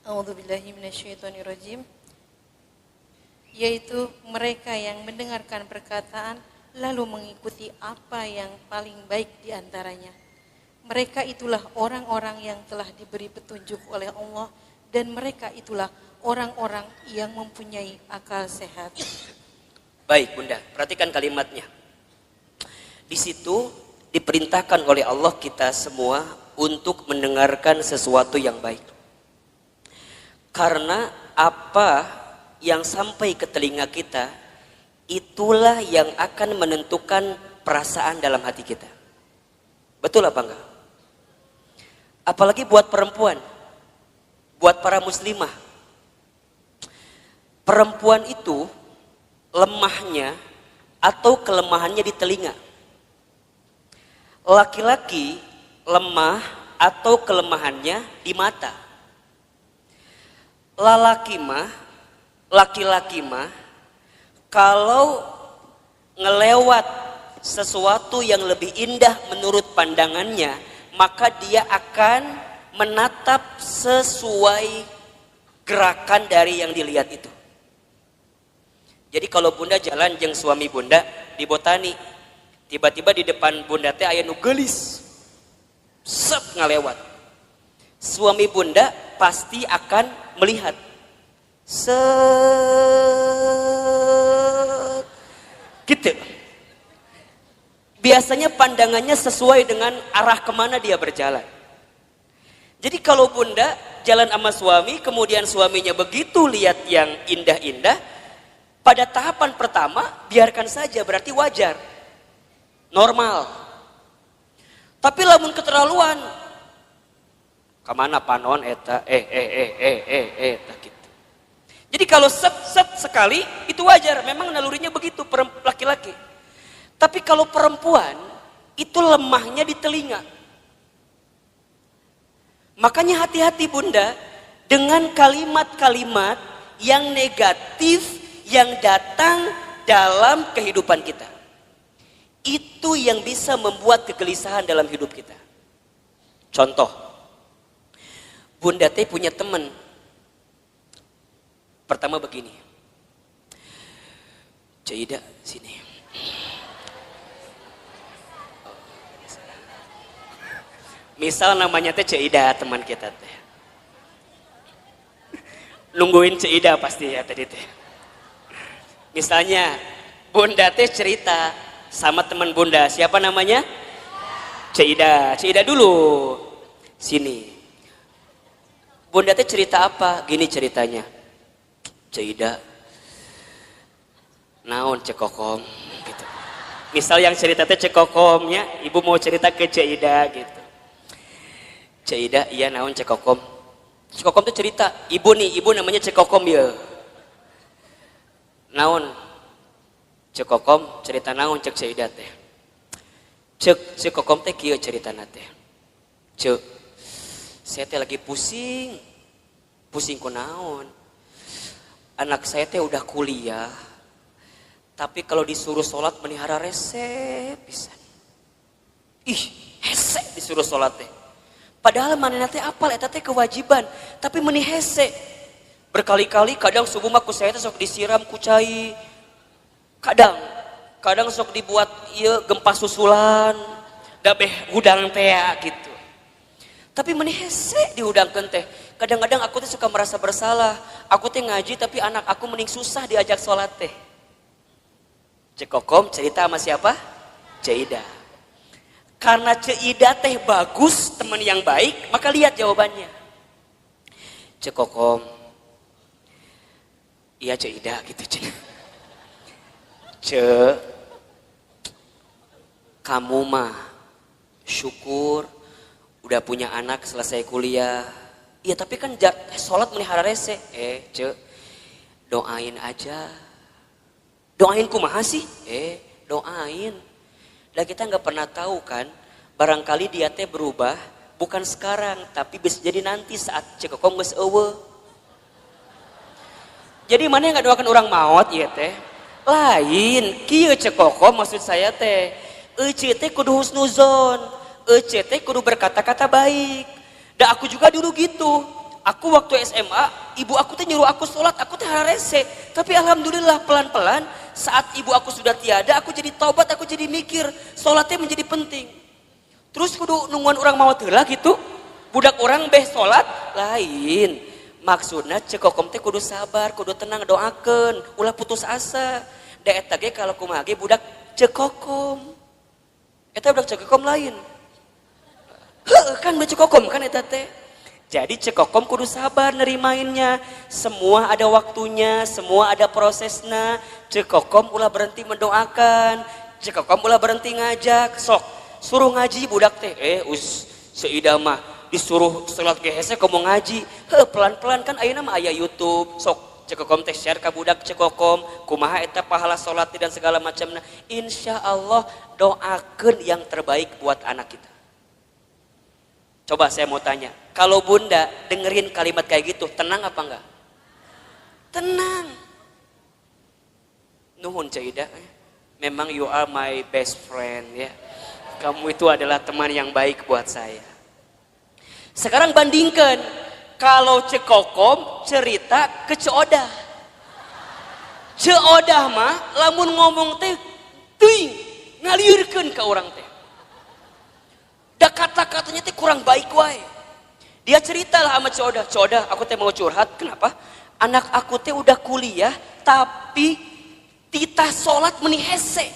A'udzubillahi minasyaitonirrajim. Yaitu mereka yang mendengarkan perkataan lalu mengikuti apa yang paling baik di antaranya. Mereka itulah orang-orang yang telah diberi petunjuk oleh Allah dan mereka itulah orang-orang yang mempunyai akal sehat. Baik Bunda, perhatikan kalimatnya. Di situ diperintahkan oleh Allah kita semua untuk mendengarkan sesuatu yang baik. Karena apa yang sampai ke telinga kita, itulah yang akan menentukan perasaan dalam hati kita. Betul apa enggak? Apalagi buat perempuan, buat para muslimah. Perempuan itu lemahnya atau kelemahannya di telinga. Laki-laki lemah atau kelemahannya di mata. Laki-laki mah kalau ngelewat sesuatu yang lebih indah menurut pandangannya, maka dia akan menatap sesuai gerakan dari yang dilihat itu. Jadi kalau Bunda jalan jeung suami Bunda di Botani, tiba-tiba di depan Bunda teh aya nu geulis. Sep ngalewat. Suami Bunda pasti akan melihat. Set. Gitu. Biasanya pandangannya sesuai dengan arah kemana dia berjalan. Jadi kalau Bunda jalan sama suami, kemudian suaminya begitu lihat yang indah-indah, pada tahapan pertama biarkan saja, berarti wajar, normal. Tapi lamun keterlaluan, kemana panon eta eta gitu. Jadi kalau set sekali itu wajar, memang nalurinya begitu laki-laki. Tapi kalau perempuan itu lemahnya di telinga. Makanya hati-hati Bunda dengan kalimat-kalimat yang negatif yang datang dalam kehidupan kita. Itu yang bisa membuat kegelisahan dalam hidup kita. Contoh, Bunda teh punya teman. Pertama begini, Cida sini. Misal namanya teh Cida, teman kita teh. Nungguin Cida pasti ya tadi teh. Misalnya Bunda teh cerita sama teman Bunda, siapa namanya? Cida dulu. Sini. Bunda teh cerita apa? Gini ceritanya. Cida, naon cekokom gitu. Misal yang cerita teh cekokomnya, ibu mau cerita ke Cida gitu. Cida, iya naon cekokom. Cekokom tuh cerita, ibu namanya cekokom ya. Naon cekokom cerita naon cek Cida teh. Cekokom teh kieu ceritana teh. Cek, saya teh lagi pusing ku naon. Anak saya teh udah kuliah, tapi kalau disuruh sholat menihara rese pisan. Ih, hese disuruh sholat teh. Padahal manehna teh apal eta teh kewajiban, tapi meuni hese. Berkali-kali kadang subuh mah ku saya teh sok disiram ku cai. Kadang sok dibuat ieu gempa susulan, da beh hudang teh gitu. Tapi meuni hese dihudangkeun teh. Kadang-kadang aku tuh suka merasa bersalah. Aku teh ngaji tapi anak aku mending susah diajak sholat teh. Cekokom cerita sama siapa? Cida. Karena Cida teh bagus, teman yang baik, maka lihat jawabannya. Cekokom, iya Cida gitu. Kamu mah syukur udah punya anak selesai kuliah. Iya tapi kan sholat melihara rese. Ce, doain aja. Doain kumaha sih? Doain. Lah kita nggak pernah tahu kan, barangkali dia teh berubah bukan sekarang, tapi bisa jadi nanti saat cekokom geus eueuh. Jadi mana yang nggak doakan orang maut ya teh? Lain, kieu cekokom maksud saya teh. Ece teh kudu husnuzon, ece teh kudu berkata-kata baik. Dan aku juga dulu gitu. Aku waktu SMA, ibu aku teh nyuruh aku sholat, aku teh rese. Tapi alhamdulillah pelan-pelan saat ibu aku sudah tiada, aku jadi taubat, aku jadi mikir sholatnya menjadi penting. Terus kudu nungguan orang mau heula gitu. Budak orang beh sholat lain. Maksudnya cekokom teh kudu sabar, kudu tenang, doakeun, ulah putus asa. Da eta ge kalau kumaha ge budak cekokom. Eta budak cekokom lain. Heuh kan baca cekokom kan eta teh. Jadi cekokom kudu sabar nerimainnya. Semua ada waktunya, semua ada prosesnya. Cekokom ulah berhenti mendoakan, cekokom ulah berhenti ngajak. Sok suruh ngaji budak teh. Seuida mah disuruh salat ge hese komo ngaji. Pelan-pelan kan ayeuna mah aya YouTube. Sok cekokom teh share ka budak cekokom kumaha eta pahala salat dan segala macamna. Insyaallah doakeun yang terbaik buat anak kita. Coba saya mau tanya, kalau bunda dengerin kalimat kayak gitu, tenang apa enggak? Tenang. Nuhun Caidah, memang you are my best friend ya. Kamu itu adalah teman yang baik buat saya. Sekarang bandingkan, kalau cekokom cerita ke Ceodah. Ceodah mah lamun ngomong teh teuing ngaliurkeun ka urang teh. Da kata-katanya teh kurang baik wae. Dia ceritalah sama Ceodah, Ceodah aku teh mau curhat, kenapa? Anak aku teh udah kuliah tapi titah sholat meni hese.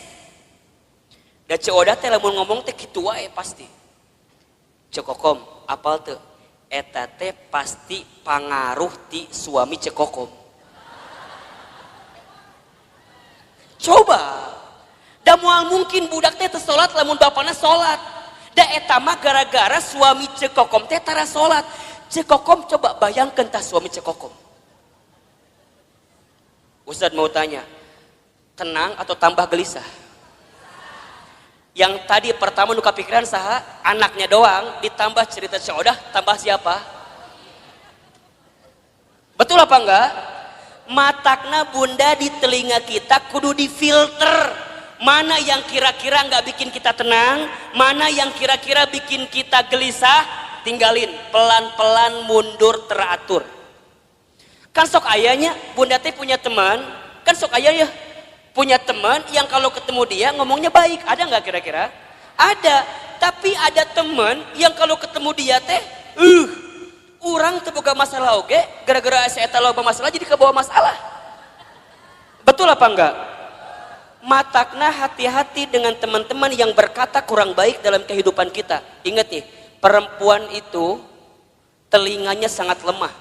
Da Ceodah teh lamun ngomong teh kitu wae pasti. Cekokom, apal teu? Eta teh pasti pangaruh ti suami cekokom. Coba. Da moal mungkin budak teh teu sholat lamun bapana sholat. Da eta mah gara-gara suami cekokom teh tara sholat. Cekokom coba bayangkan tah suami cekokom. Ustaz mau tanya, tenang atau tambah gelisah? Yang tadi pertama nu kapikiran saha? Anaknya doang, ditambah cerita Ceodah, tambah siapa? Betul apa enggak? Matakna bunda di telinga kita kudu difilter. Mana yang kira-kira nggak bikin kita tenang, mana yang kira-kira bikin kita gelisah, tinggalin, pelan-pelan mundur teratur. Kan sok ayahnya, bunda teh punya teman, kan sok ayah ya, punya teman yang kalau ketemu dia ngomongnya baik, ada nggak kira-kira? Ada, tapi ada teman yang kalau ketemu dia teh, orang terbuka masalah oke, gara-gara saya tahu masalah jadi kebawa masalah. Betul apa enggak? Matakna hati-hati dengan teman-teman yang berkata kurang baik dalam kehidupan kita. Ingat nih, perempuan itu telinganya sangat lemah.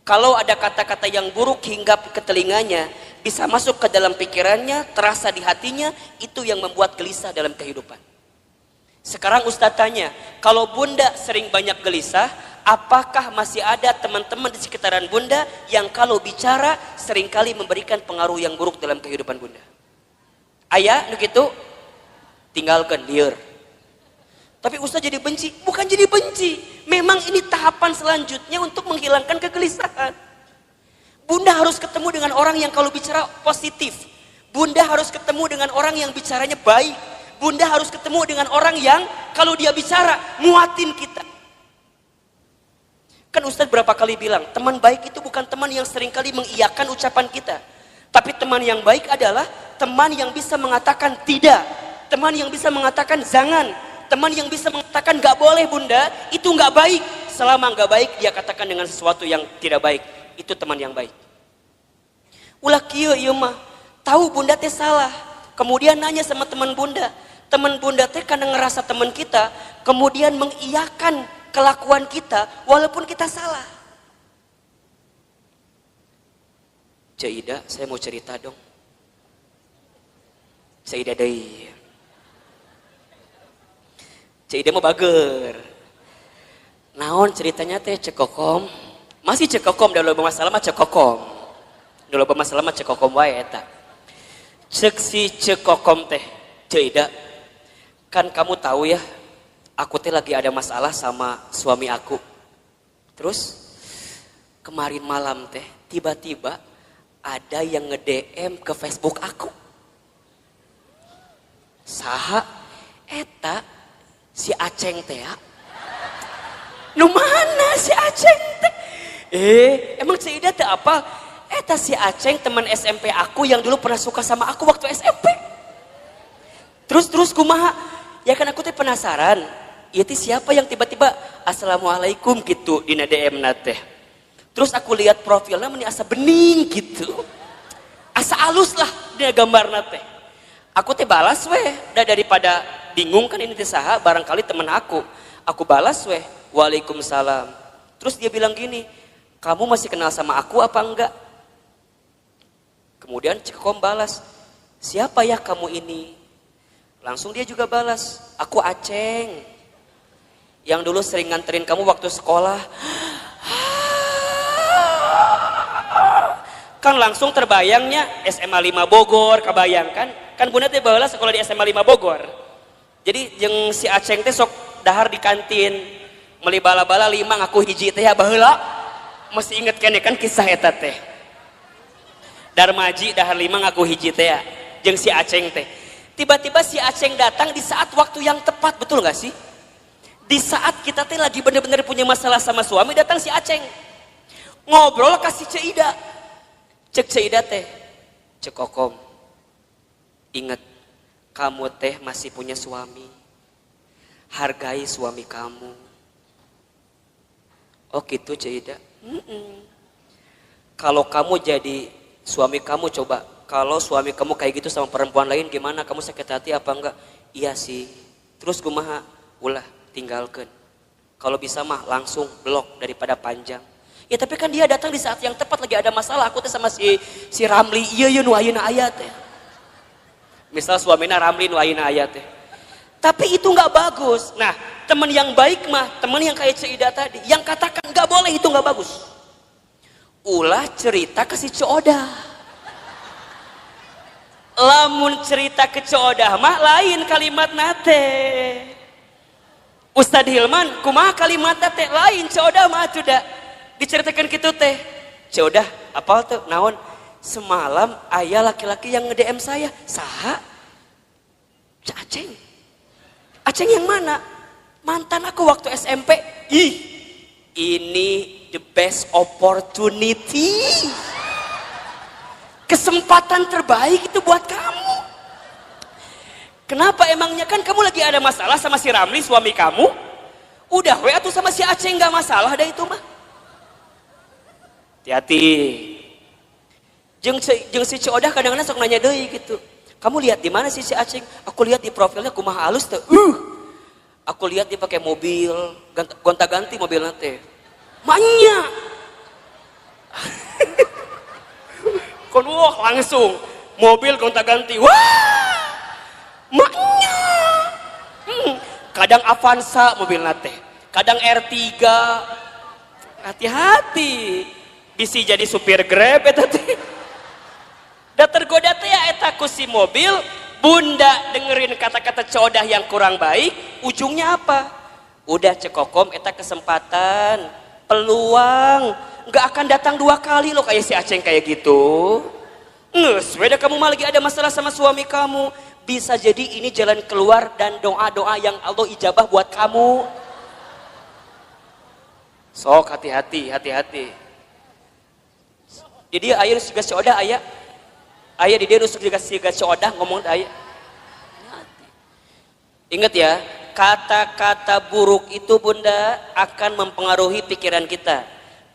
Kalau ada kata-kata yang buruk hingga ke telinganya, bisa masuk ke dalam pikirannya, terasa di hatinya, itu yang membuat gelisah dalam kehidupan. Sekarang Ustadz tanya, kalau bunda sering banyak gelisah, apakah masih ada teman-teman di sekitaran bunda yang kalau bicara seringkali memberikan pengaruh yang buruk dalam kehidupan bunda? Ayah, nu gitu, tinggalkan lieur. Tapi Ustaz jadi benci, bukan jadi benci. Memang ini tahapan selanjutnya untuk menghilangkan kegelisahan. Bunda harus ketemu dengan orang yang kalau bicara positif. Bunda harus ketemu dengan orang yang bicaranya baik. Bunda harus ketemu dengan orang yang kalau dia bicara muatin kita. Kan Ustaz berapa kali bilang, teman baik itu bukan teman yang seringkali mengiyakan ucapan kita. Tapi teman yang baik adalah teman yang bisa mengatakan tidak. Teman yang bisa mengatakan jangan. Teman yang bisa mengatakan gak boleh bunda, itu gak baik. Selama gak baik, dia katakan dengan sesuatu yang tidak baik. Itu teman yang baik. Ulah kieu ieu mah, tahu bunda teh salah. Kemudian nanya sama teman bunda. Teman bunda teh karena ngerasa teman kita, kemudian mengiyakan kelakuan kita, walaupun kita salah. Caidah, saya mau cerita dong. Caidah deui. Caidah mah bager. Naon ceritanya teh cekokom? Masih cekokom da loba masalah mah cekokom. Da loba masalah mah cekokom wae eta. Cek si cekokom teh, Ceuida. Kan kamu tahu ya, aku teh lagi ada masalah sama suami aku. Terus kemarin malam teh tiba-tiba ada yang nge-DM ke Facebook aku. Saha eta si Aceng teh ya. Nu mana si Aceng teh? Emang Ceuida teh apa? Eta si Aceng teman SMP aku yang dulu pernah suka sama aku waktu SMP. Terus kumaha? Ya kan aku teh penasaran. Ieu teh siapa yang tiba-tiba assalamualaikum gitu di DM na teh. Terus aku lihat profilnya meni asa bening gitu. Asa alus lah dia gambarna teh. Aku teh balas weh, daripada bingung kan ini teh saha, barangkali temen aku. Aku balas weh, waalaikumsalam. Terus dia bilang gini, kamu masih kenal sama aku apa enggak? Kemudian Cekom balas, siapa ya kamu ini? Langsung dia juga balas, aku Aceng. Yang dulu sering nganterin kamu waktu sekolah. Kan langsung terbayangnya SMA 5 Bogor, kebayangkan? Kan bunda teh baheula sekolah di SMA 5 Bogor. Jadi jeung si Aceng teh sok dahar di kantin, meuli bala-bala 5 ngaku hiji teh ya baheula. Masih inget kan ya kan kisah eta teh. Darmaji dahar 5 ngaku hiji teh ya, jeung si Aceng teh. Tiba-tiba si Aceng datang di saat waktu yang tepat, betul gak sih? Di saat kita teh lagi bener-bener punya masalah sama suami, datang si Aceng. Ngobrol kasih Ceuida. Cek Ceuida teh, cek Kokom, ingat kamu teh masih punya suami, hargai suami kamu. Oh gitu Ceuida. Kalau kamu jadi suami kamu, coba kalau suami kamu kayak gitu sama perempuan lain gimana, kamu sakit hati apa enggak? Iya sih. Terus kumaha? Ulah tinggalkan. Kalau bisa mah langsung blok daripada panjang. Ya tapi kan dia datang di saat yang tepat, lagi ada masalah. Aku teh sama si Ramli, iya nu ayeuna aya teh. Misal suamina Ramli nu ayeuna aya teh. Tapi itu nggak bagus. Nah, teman yang baik mah, teman yang kayak Ceuida tadi, yang katakan nggak boleh itu nggak bagus. Ulah cerita ke si Coodah. Lamun cerita ke Coodah mah lain kalimat nate. Ustadz Hilman, kumaha kalimat teh lain, Coodah mah tuh dah. Diceritakan gitu teh, Ceudah apal tuh naon, semalam ayah laki-laki yang nge-DM saya, saha? Aceng. Aceng yang mana? Mantan aku waktu SMP. Ih, ini the best opportunity, kesempatan terbaik itu buat kamu. Kenapa emangnya? Kan kamu lagi ada masalah sama si Ramli suami kamu. Udah we atuh sama si Aceng gak masalah dah itu mah. Hati-hati. Jeung si Coodah kadang-kadang sok nanya deui gitu. Kamu lihat di mana sih si Aceng? Aku lihat di profilnya kumaha halus teh. Aku lihat dia pakai mobil, gonta-ganti mobilnya teh. Manya. Kon langsung mobil gonta-ganti. Wah! Manya. Kadang Avanza mobilnya teh, kadang R3. Hati-hati. Bisa jadi supir Grab eta teh. Da tergoda teh ya eta ku si mobil, bunda dengerin kata-kata Coodah yang kurang baik, ujungnya apa? Udah cekokom eta kesempatan, peluang, nggak akan datang 2 kali loh kayak si Aceng kayak gitu. Nges, beda kamu mah lagi ada masalah sama suami kamu, bisa jadi ini jalan keluar dan doa-doa yang Allah ijabah buat kamu. Sok hati-hati, hati-hati. Jadi ayah juga Coodah ayah di dia nusuk juga Coodah ngomong ayah. Ingat ya, kata-kata buruk itu bunda akan mempengaruhi pikiran kita.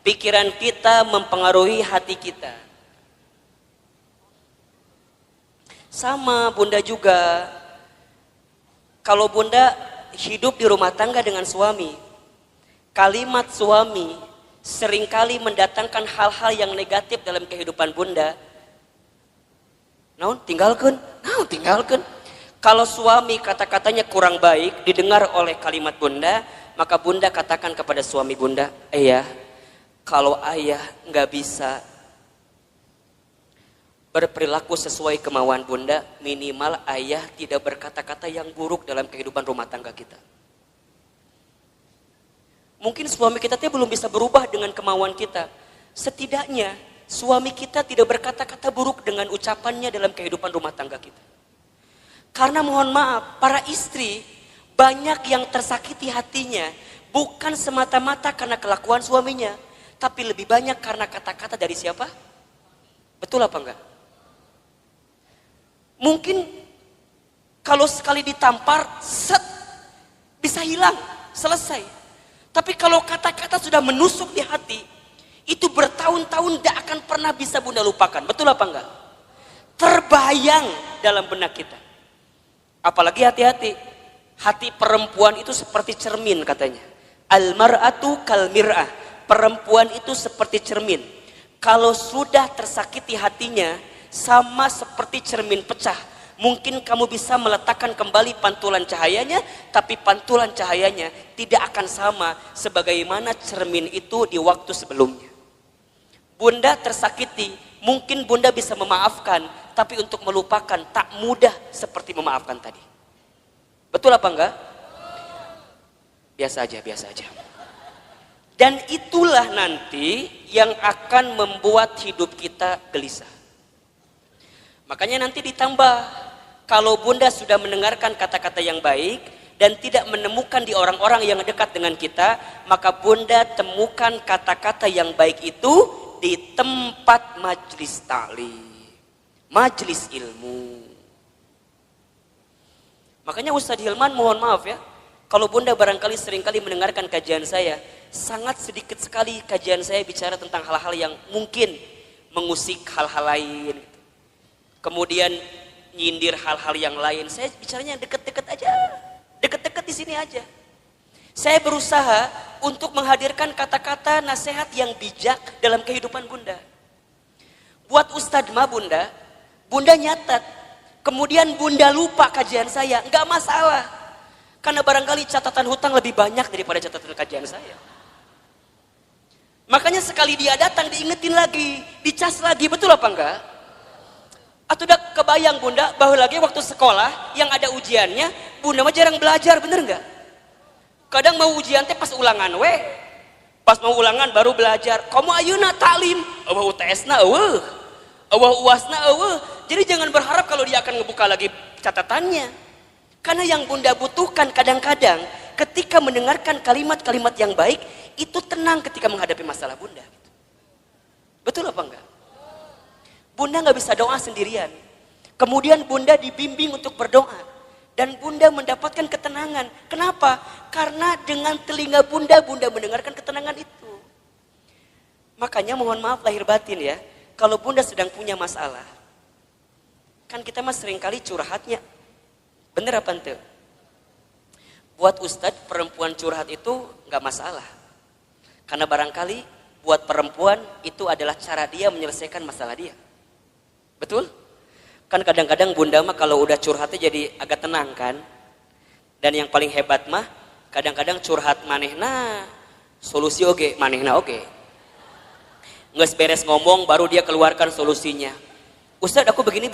Pikiran kita mempengaruhi hati kita. Sama bunda juga, kalau bunda hidup di rumah tangga dengan suami, kalimat suami seringkali mendatangkan hal-hal yang negatif dalam kehidupan bunda. Naon tinggalkan. Kalau suami kata-katanya kurang baik didengar oleh kalimat bunda, maka bunda katakan kepada suami bunda, ayah, kalau ayah nggak bisa berperilaku sesuai kemauan bunda, minimal ayah tidak berkata-kata yang buruk dalam kehidupan rumah tangga kita. Mungkin suami kita belum bisa berubah dengan kemauan kita. Setidaknya suami kita tidak berkata-kata buruk dengan ucapannya dalam kehidupan rumah tangga kita. Karena mohon maaf, para istri banyak yang tersakiti hatinya bukan semata-mata karena kelakuan suaminya, tapi lebih banyak karena kata-kata dari siapa? Betul apa enggak? Mungkin kalau sekali ditampar, set, bisa hilang, selesai. Tapi kalau kata-kata sudah menusuk di hati, itu bertahun-tahun tidak akan pernah bisa bunda lupakan. Betul apa enggak? Terbayang dalam benak kita. Apalagi hati-hati. Hati perempuan itu seperti cermin katanya. Al-mar'atu kal mir'ah. Perempuan itu seperti cermin. Kalau sudah tersakiti hatinya, sama seperti cermin pecah. Mungkin kamu bisa meletakkan kembali pantulan cahayanya, tapi pantulan cahayanya tidak akan sama sebagaimana cermin itu di waktu sebelumnya. Bunda tersakiti, mungkin bunda bisa memaafkan, tapi untuk melupakan tak mudah seperti memaafkan tadi. Betul apa enggak? Biasa aja, biasa aja. Dan itulah nanti yang akan membuat hidup kita gelisah. Makanya nanti ditambah, kalau bunda sudah mendengarkan kata-kata yang baik dan tidak menemukan di orang-orang yang dekat dengan kita, maka bunda temukan kata-kata yang baik itu di tempat majlis ta'lim, majlis ilmu. Makanya Ustadz Hilman mohon maaf ya, kalau bunda barangkali seringkali mendengarkan kajian saya, sangat sedikit sekali kajian saya bicara tentang hal-hal yang mungkin mengusik hal-hal lain, kemudian nyindir hal-hal yang lain. Saya bicaranya deket-deket aja, deket-deket di sini aja. Saya berusaha untuk menghadirkan kata-kata nasihat yang bijak dalam kehidupan bunda. Buat Ustadz mah bunda nyatat, kemudian bunda lupa kajian saya, nggak masalah. Karena barangkali catatan hutang lebih banyak daripada catatan kajian saya. Makanya sekali dia datang diingetin lagi, dicas lagi, betul apa enggak? Atau udah kebayang bunda bahwa lagi waktu sekolah yang ada ujiannya, bunda mah jarang belajar, bener enggak? Kadang mau ujian teh pas ulangan we. Pas mau ulangan baru belajar. Kamu ayeuna taklim, eueuh UTS-na eueuh. Eueuh UAS-na eueuh. Jadi jangan berharap kalau dia akan ngebuka lagi catatannya. Karena yang bunda butuhkan kadang-kadang ketika mendengarkan kalimat-kalimat yang baik, itu tenang ketika menghadapi masalah bunda. Betul apa enggak? Bunda nggak bisa doa sendirian. Kemudian bunda dibimbing untuk berdoa. Dan bunda mendapatkan ketenangan. Kenapa? Karena dengan telinga bunda mendengarkan ketenangan itu. Makanya mohon maaf lahir batin ya. Kalau bunda sedang punya masalah. Kan kita mah seringkali curhatnya. Bener apa ente? Buat ustadz perempuan curhat itu nggak masalah. Karena barangkali buat perempuan itu adalah cara dia menyelesaikan masalah dia. Betul? Kan kadang-kadang bunda mah kalau udah curhatnya jadi agak tenang kan. Dan yang paling hebat mah kadang-kadang curhat manehna solusi oge, manehna oge. Nggak beres ngomong baru dia keluarkan solusinya. Ustadz aku begini.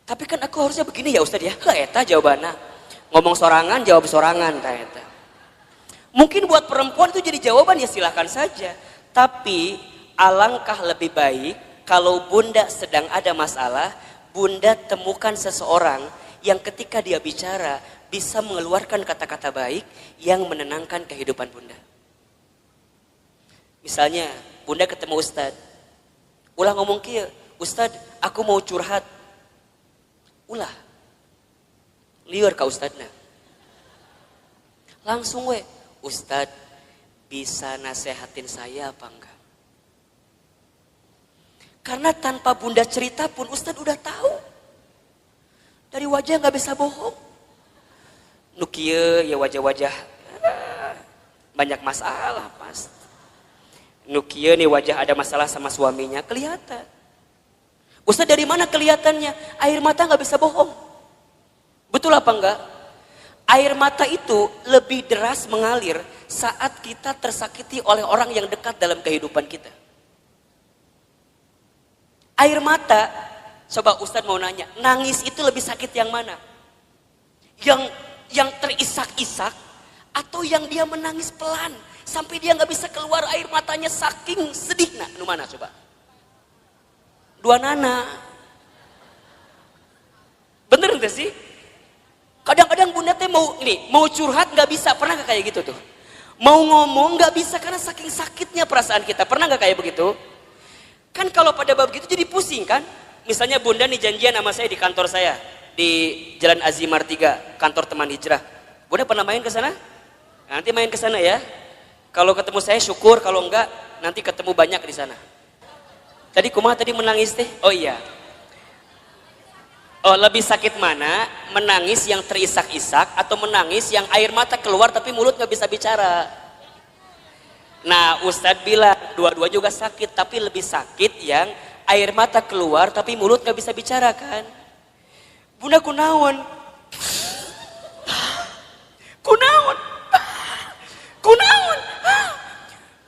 Tapi kan aku harusnya begini ya Ustadz ya. Eta jawabannya. Ngomong sorangan jawab sorangan eta. Mungkin buat perempuan itu jadi jawaban ya silahkan saja. Tapi alangkah lebih baik kalau bunda sedang ada masalah, bunda temukan seseorang yang ketika dia bicara bisa mengeluarkan kata-kata baik yang menenangkan kehidupan bunda. Misalnya, bunda ketemu Ustadz, ulah ngomong kieu, Ustadz aku mau curhat. Ulah, liur ka Ustadna. Langsung we, Ustadz bisa nasehatin saya apa enggak? Karena tanpa bunda cerita pun Ustadz udah tahu. Dari wajah gak bisa bohong. Nukie ya wajah-wajah banyak masalah pasti. Nukie nih wajah ada masalah sama suaminya kelihatan. Ustadz dari mana kelihatannya? Air mata gak bisa bohong. Betul apa enggak? Air mata itu lebih deras mengalir saat kita tersakiti oleh orang yang dekat dalam kehidupan kita. Air mata, coba Ustadz mau nanya, nangis itu lebih sakit yang mana? Yang terisak-isak atau yang dia menangis pelan sampai dia nggak bisa keluar air matanya saking sedih? Nah, nu mana coba? Dua nana. Bener nggak sih? Kadang-kadang bunda teh mau curhat nggak bisa, pernah nggak kayak gitu tuh? Mau ngomong nggak bisa karena saking sakitnya perasaan kita, pernah nggak kayak begitu? Kan kalau pada bab gitu jadi pusing kan? Misalnya bunda nih janjian sama saya di kantor saya di Jalan Azimar 3, kantor teman hijrah. Bunda pernah main ke sana? Nanti main ke sana ya. Kalau ketemu saya syukur, kalau enggak nanti ketemu banyak di sana. Tadi kumaha tadi menangis teh? Oh iya. Oh, lebih sakit mana? Menangis yang terisak-isak atau menangis yang air mata keluar tapi mulut nggak bisa bicara? Nah, Ustadz bilang dua-dua juga sakit, tapi lebih sakit yang air mata keluar tapi mulut nggak bisa bicara kan? Bunda kunaon? Kunaon? Kunaon?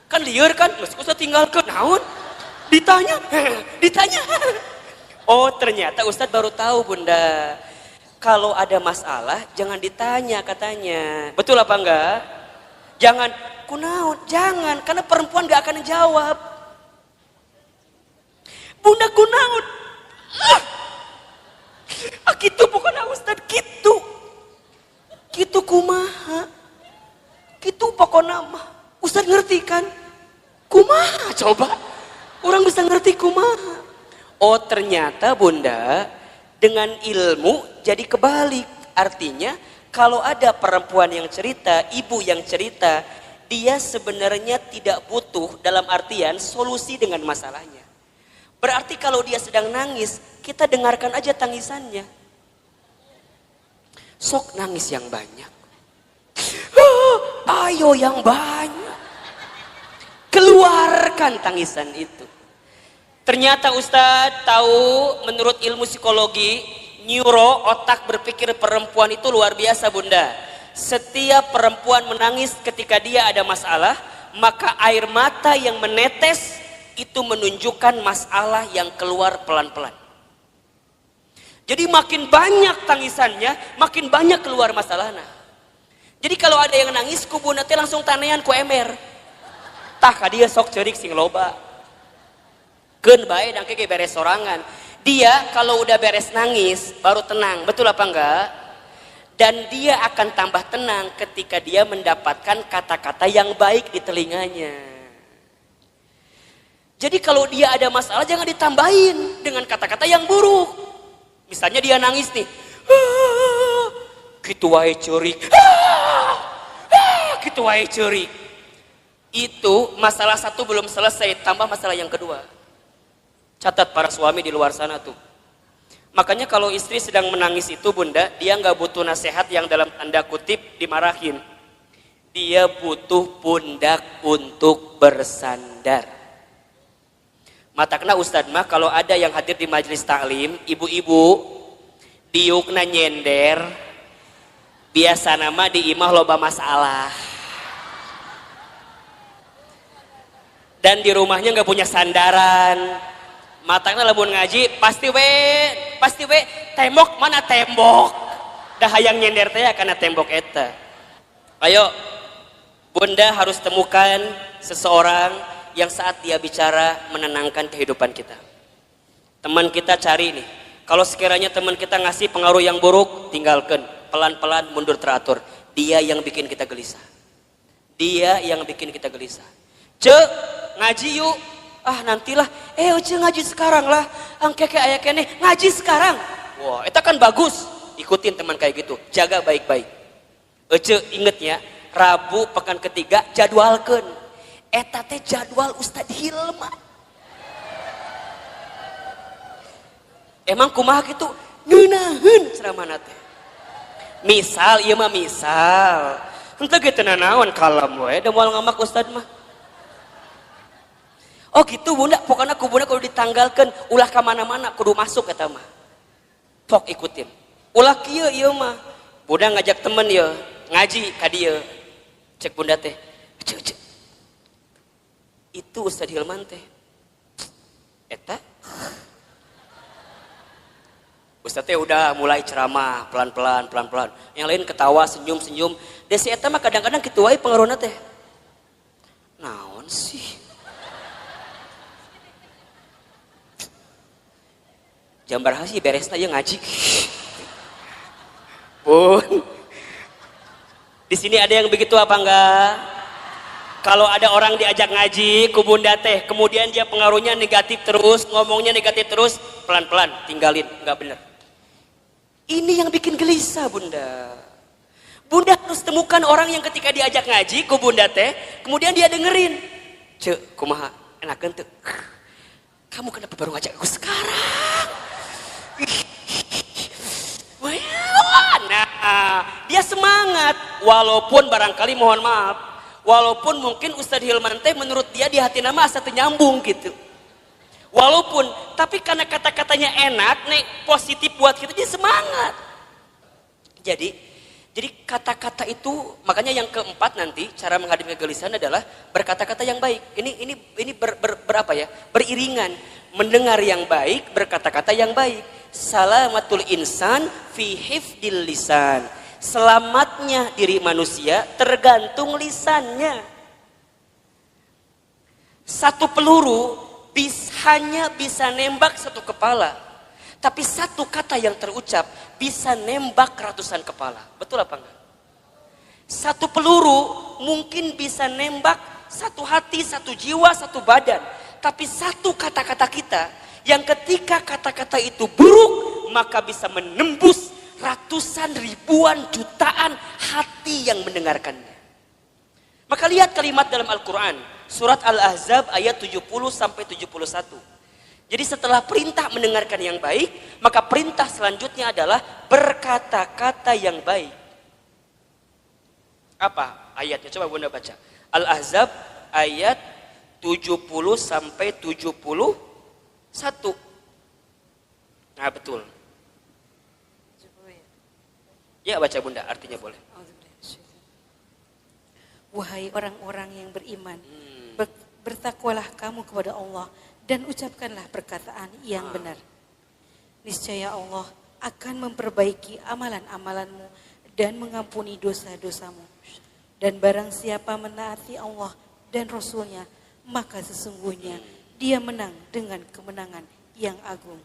Kan liar kan? Masuk Ustadz tinggal ke naon? Ditanya, ditanya. Oh ternyata Ustadz baru tahu bunda, kalau ada masalah jangan ditanya katanya. Betul apa enggak? Jangan, kunaon? Jangan, karena perempuan gak akan jawab. Bunda kunaon? Gitu pokoknya Ustadz, gitu. Gitu kumaha. Gitu pokoknya mah. Ustadz ngerti kan? Kumaha coba? Orang bisa ngerti kumaha. Oh ternyata bunda, dengan ilmu jadi kebalik. Artinya kalau ada perempuan yang cerita, ibu yang cerita, dia sebenarnya tidak butuh dalam artian solusi dengan masalahnya. Berarti kalau dia sedang nangis, kita dengarkan aja tangisannya. Sok nangis yang banyak. Ayo yang banyak. Keluarkan tangisan itu. Ternyata Ustadz tahu menurut ilmu psikologi, neuro, otak berpikir perempuan itu luar biasa bunda. Setiap perempuan menangis ketika dia ada masalah, maka air mata yang menetes itu menunjukkan masalah yang keluar pelan-pelan. Jadi makin banyak tangisannya, makin banyak keluar masalahnya. Jadi kalau ada yang nangis, ku bunda teh langsung tanean ku emer. Tah ka dia sok ceurik sing loba. Keun bae dan keke beres sorangan. Dia kalau udah beres nangis baru tenang, betul apa enggak? Dan dia akan tambah tenang ketika dia mendapatkan kata-kata yang baik di telinganya. Jadi kalau dia ada masalah jangan ditambahin dengan kata-kata yang buruk. Misalnya dia nangis nih, gitu wae ceurik, gitu wae ceurik. Itu masalah satu belum selesai, tambah masalah yang kedua. Catat para suami di luar sana tuh. Makanya kalau istri sedang menangis itu bunda, dia nggak butuh nasihat yang dalam tanda kutip dimarahin. Dia butuh pundak untuk bersandar. Matakna Ustadz mah kalau ada yang hadir di majelis taklim, ibu-ibu, diukna nyender, biasa nama di imah loba masalah. Dan di rumahnya nggak punya sandaran. Matanya lamun ngaji pasti we tembok mana tembok dah hayang nyender teh karena tembok eta. Ayo bunda harus temukan seseorang yang saat dia bicara menenangkan kehidupan kita. Teman kita cari nih, kalau sekiranya teman kita ngasih pengaruh yang buruk, tinggalkan, pelan-pelan mundur teratur. Dia yang bikin kita gelisah, dia yang bikin kita gelisah. Cek ngaji yuk. Ah nantilah, Uce ngaji sekarang lah, angkeke aya kene ngaji sekarang. Wah, itu kan bagus. Ikutin teman kayak gitu, jaga baik-baik. Uce inget ya, Rabu pekan ketiga jadwalkeun. Eta teh jadwal Ustadz Hilman. Emang kumaha gitu? Ngeunaheun ceramahna teh. Misal, ieu mah misal. Henteu ge teu nanaon kalem we, da moal ngamak Ustadz mah. Oh gitu bunda, pokoknya ku bunda kudu ditanggalkan, ulah ke mana-mana kudu masuk kata mah. Pok ikutin. Ulah kieu ieu mah. Bunda ngajak temen ya ngaji ka dieu. Cek bunda teh, cek. Itu Ustadz Hilman teh. Eta Ustadz teh udah mulai ceramah pelan-pelan. Yang lain ketawa, senyum. Desi eta mah kadang-kadang kitu wae pengaruhna teh. Naon sih? Jambar hasi beresna aja ngaji. Bun. Di sini ada yang begitu apa enggak? Kalau ada orang diajak ngaji ku bunda teh, kemudian dia pengaruhnya negatif terus, ngomongnya negatif terus, pelan-pelan tinggalin, enggak benar. Ini yang bikin gelisah bunda. Bunda harus temukan orang yang ketika diajak ngaji ku bunda teh, kemudian dia dengerin. Cek, kumaha, enakeun teu? Kamu kenapa baru ngajak aku sekarang? Nah, dia semangat walaupun barangkali mohon maaf, walaupun mungkin Ustadz Hilman teh menurut dia di hati nama asa teu nyambung gitu. Walaupun, tapi karena kata-katanya enak, nih positif buat kita dia semangat. Jadi kata-kata itu makanya yang keempat nanti cara menghadapi kegelisahan adalah berkata-kata yang baik. Ini berapa ya? Beriringan, mendengar yang baik, berkata-kata yang baik. Salamatul insan fi hifdil lisan. Selamatnya diri manusia tergantung lisannya. Satu peluru hanya bisa nembak satu kepala. Tapi satu kata yang terucap bisa nembak ratusan kepala. Betul apa enggak? Satu peluru mungkin bisa nembak satu hati, satu jiwa, satu badan. Tapi satu kata-kata kita yang ketika kata-kata itu buruk, maka bisa menembus ratusan, ribuan, jutaan hati yang mendengarkannya. Maka lihat kalimat dalam Al-Quran, surat Al-Ahzab ayat 70-71. Jadi setelah perintah mendengarkan yang baik, maka perintah selanjutnya adalah berkata-kata yang baik. Apa ayatnya? Coba bunda baca. Al-Ahzab ayat 70-71. Nah betul. Ya baca bunda, artinya boleh. Wahai orang-orang yang beriman, bertakwalah kamu kepada Allah dan ucapkanlah perkataan yang benar. Niscaya Allah akan memperbaiki amalan-amalanmu dan mengampuni dosa-dosamu. Dan barang siapa menaati Allah dan Rasulnya, maka sesungguhnya dia menang dengan kemenangan yang agung.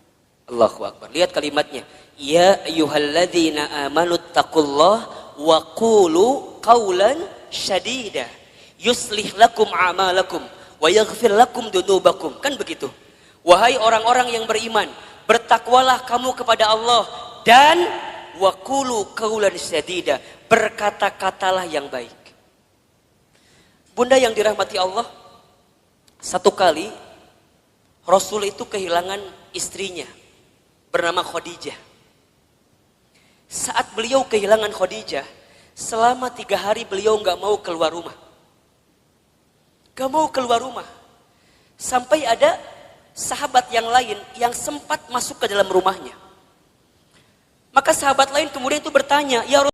Allahu Akbar. Lihat kalimatnya. Ya ayyuhalladzina amanu taqullaha wa qulu qawlan syadida yuslih lakum a'malakum wa yaghfir lakum dunubakum. Kan begitu. Wahai orang-orang yang beriman, bertakwalah kamu kepada Allah dan wa qulu qawlan syadida, berkata-katalah yang baik. Bunda yang dirahmati Allah, satu kali Rasul itu kehilangan istrinya bernama Khadijah. Saat beliau kehilangan Khadijah, selama 3 hari beliau gak mau keluar rumah. Gak mau keluar rumah. Sampai ada sahabat yang lain yang sempat masuk ke dalam rumahnya. Maka sahabat lain kemudian itu bertanya, ya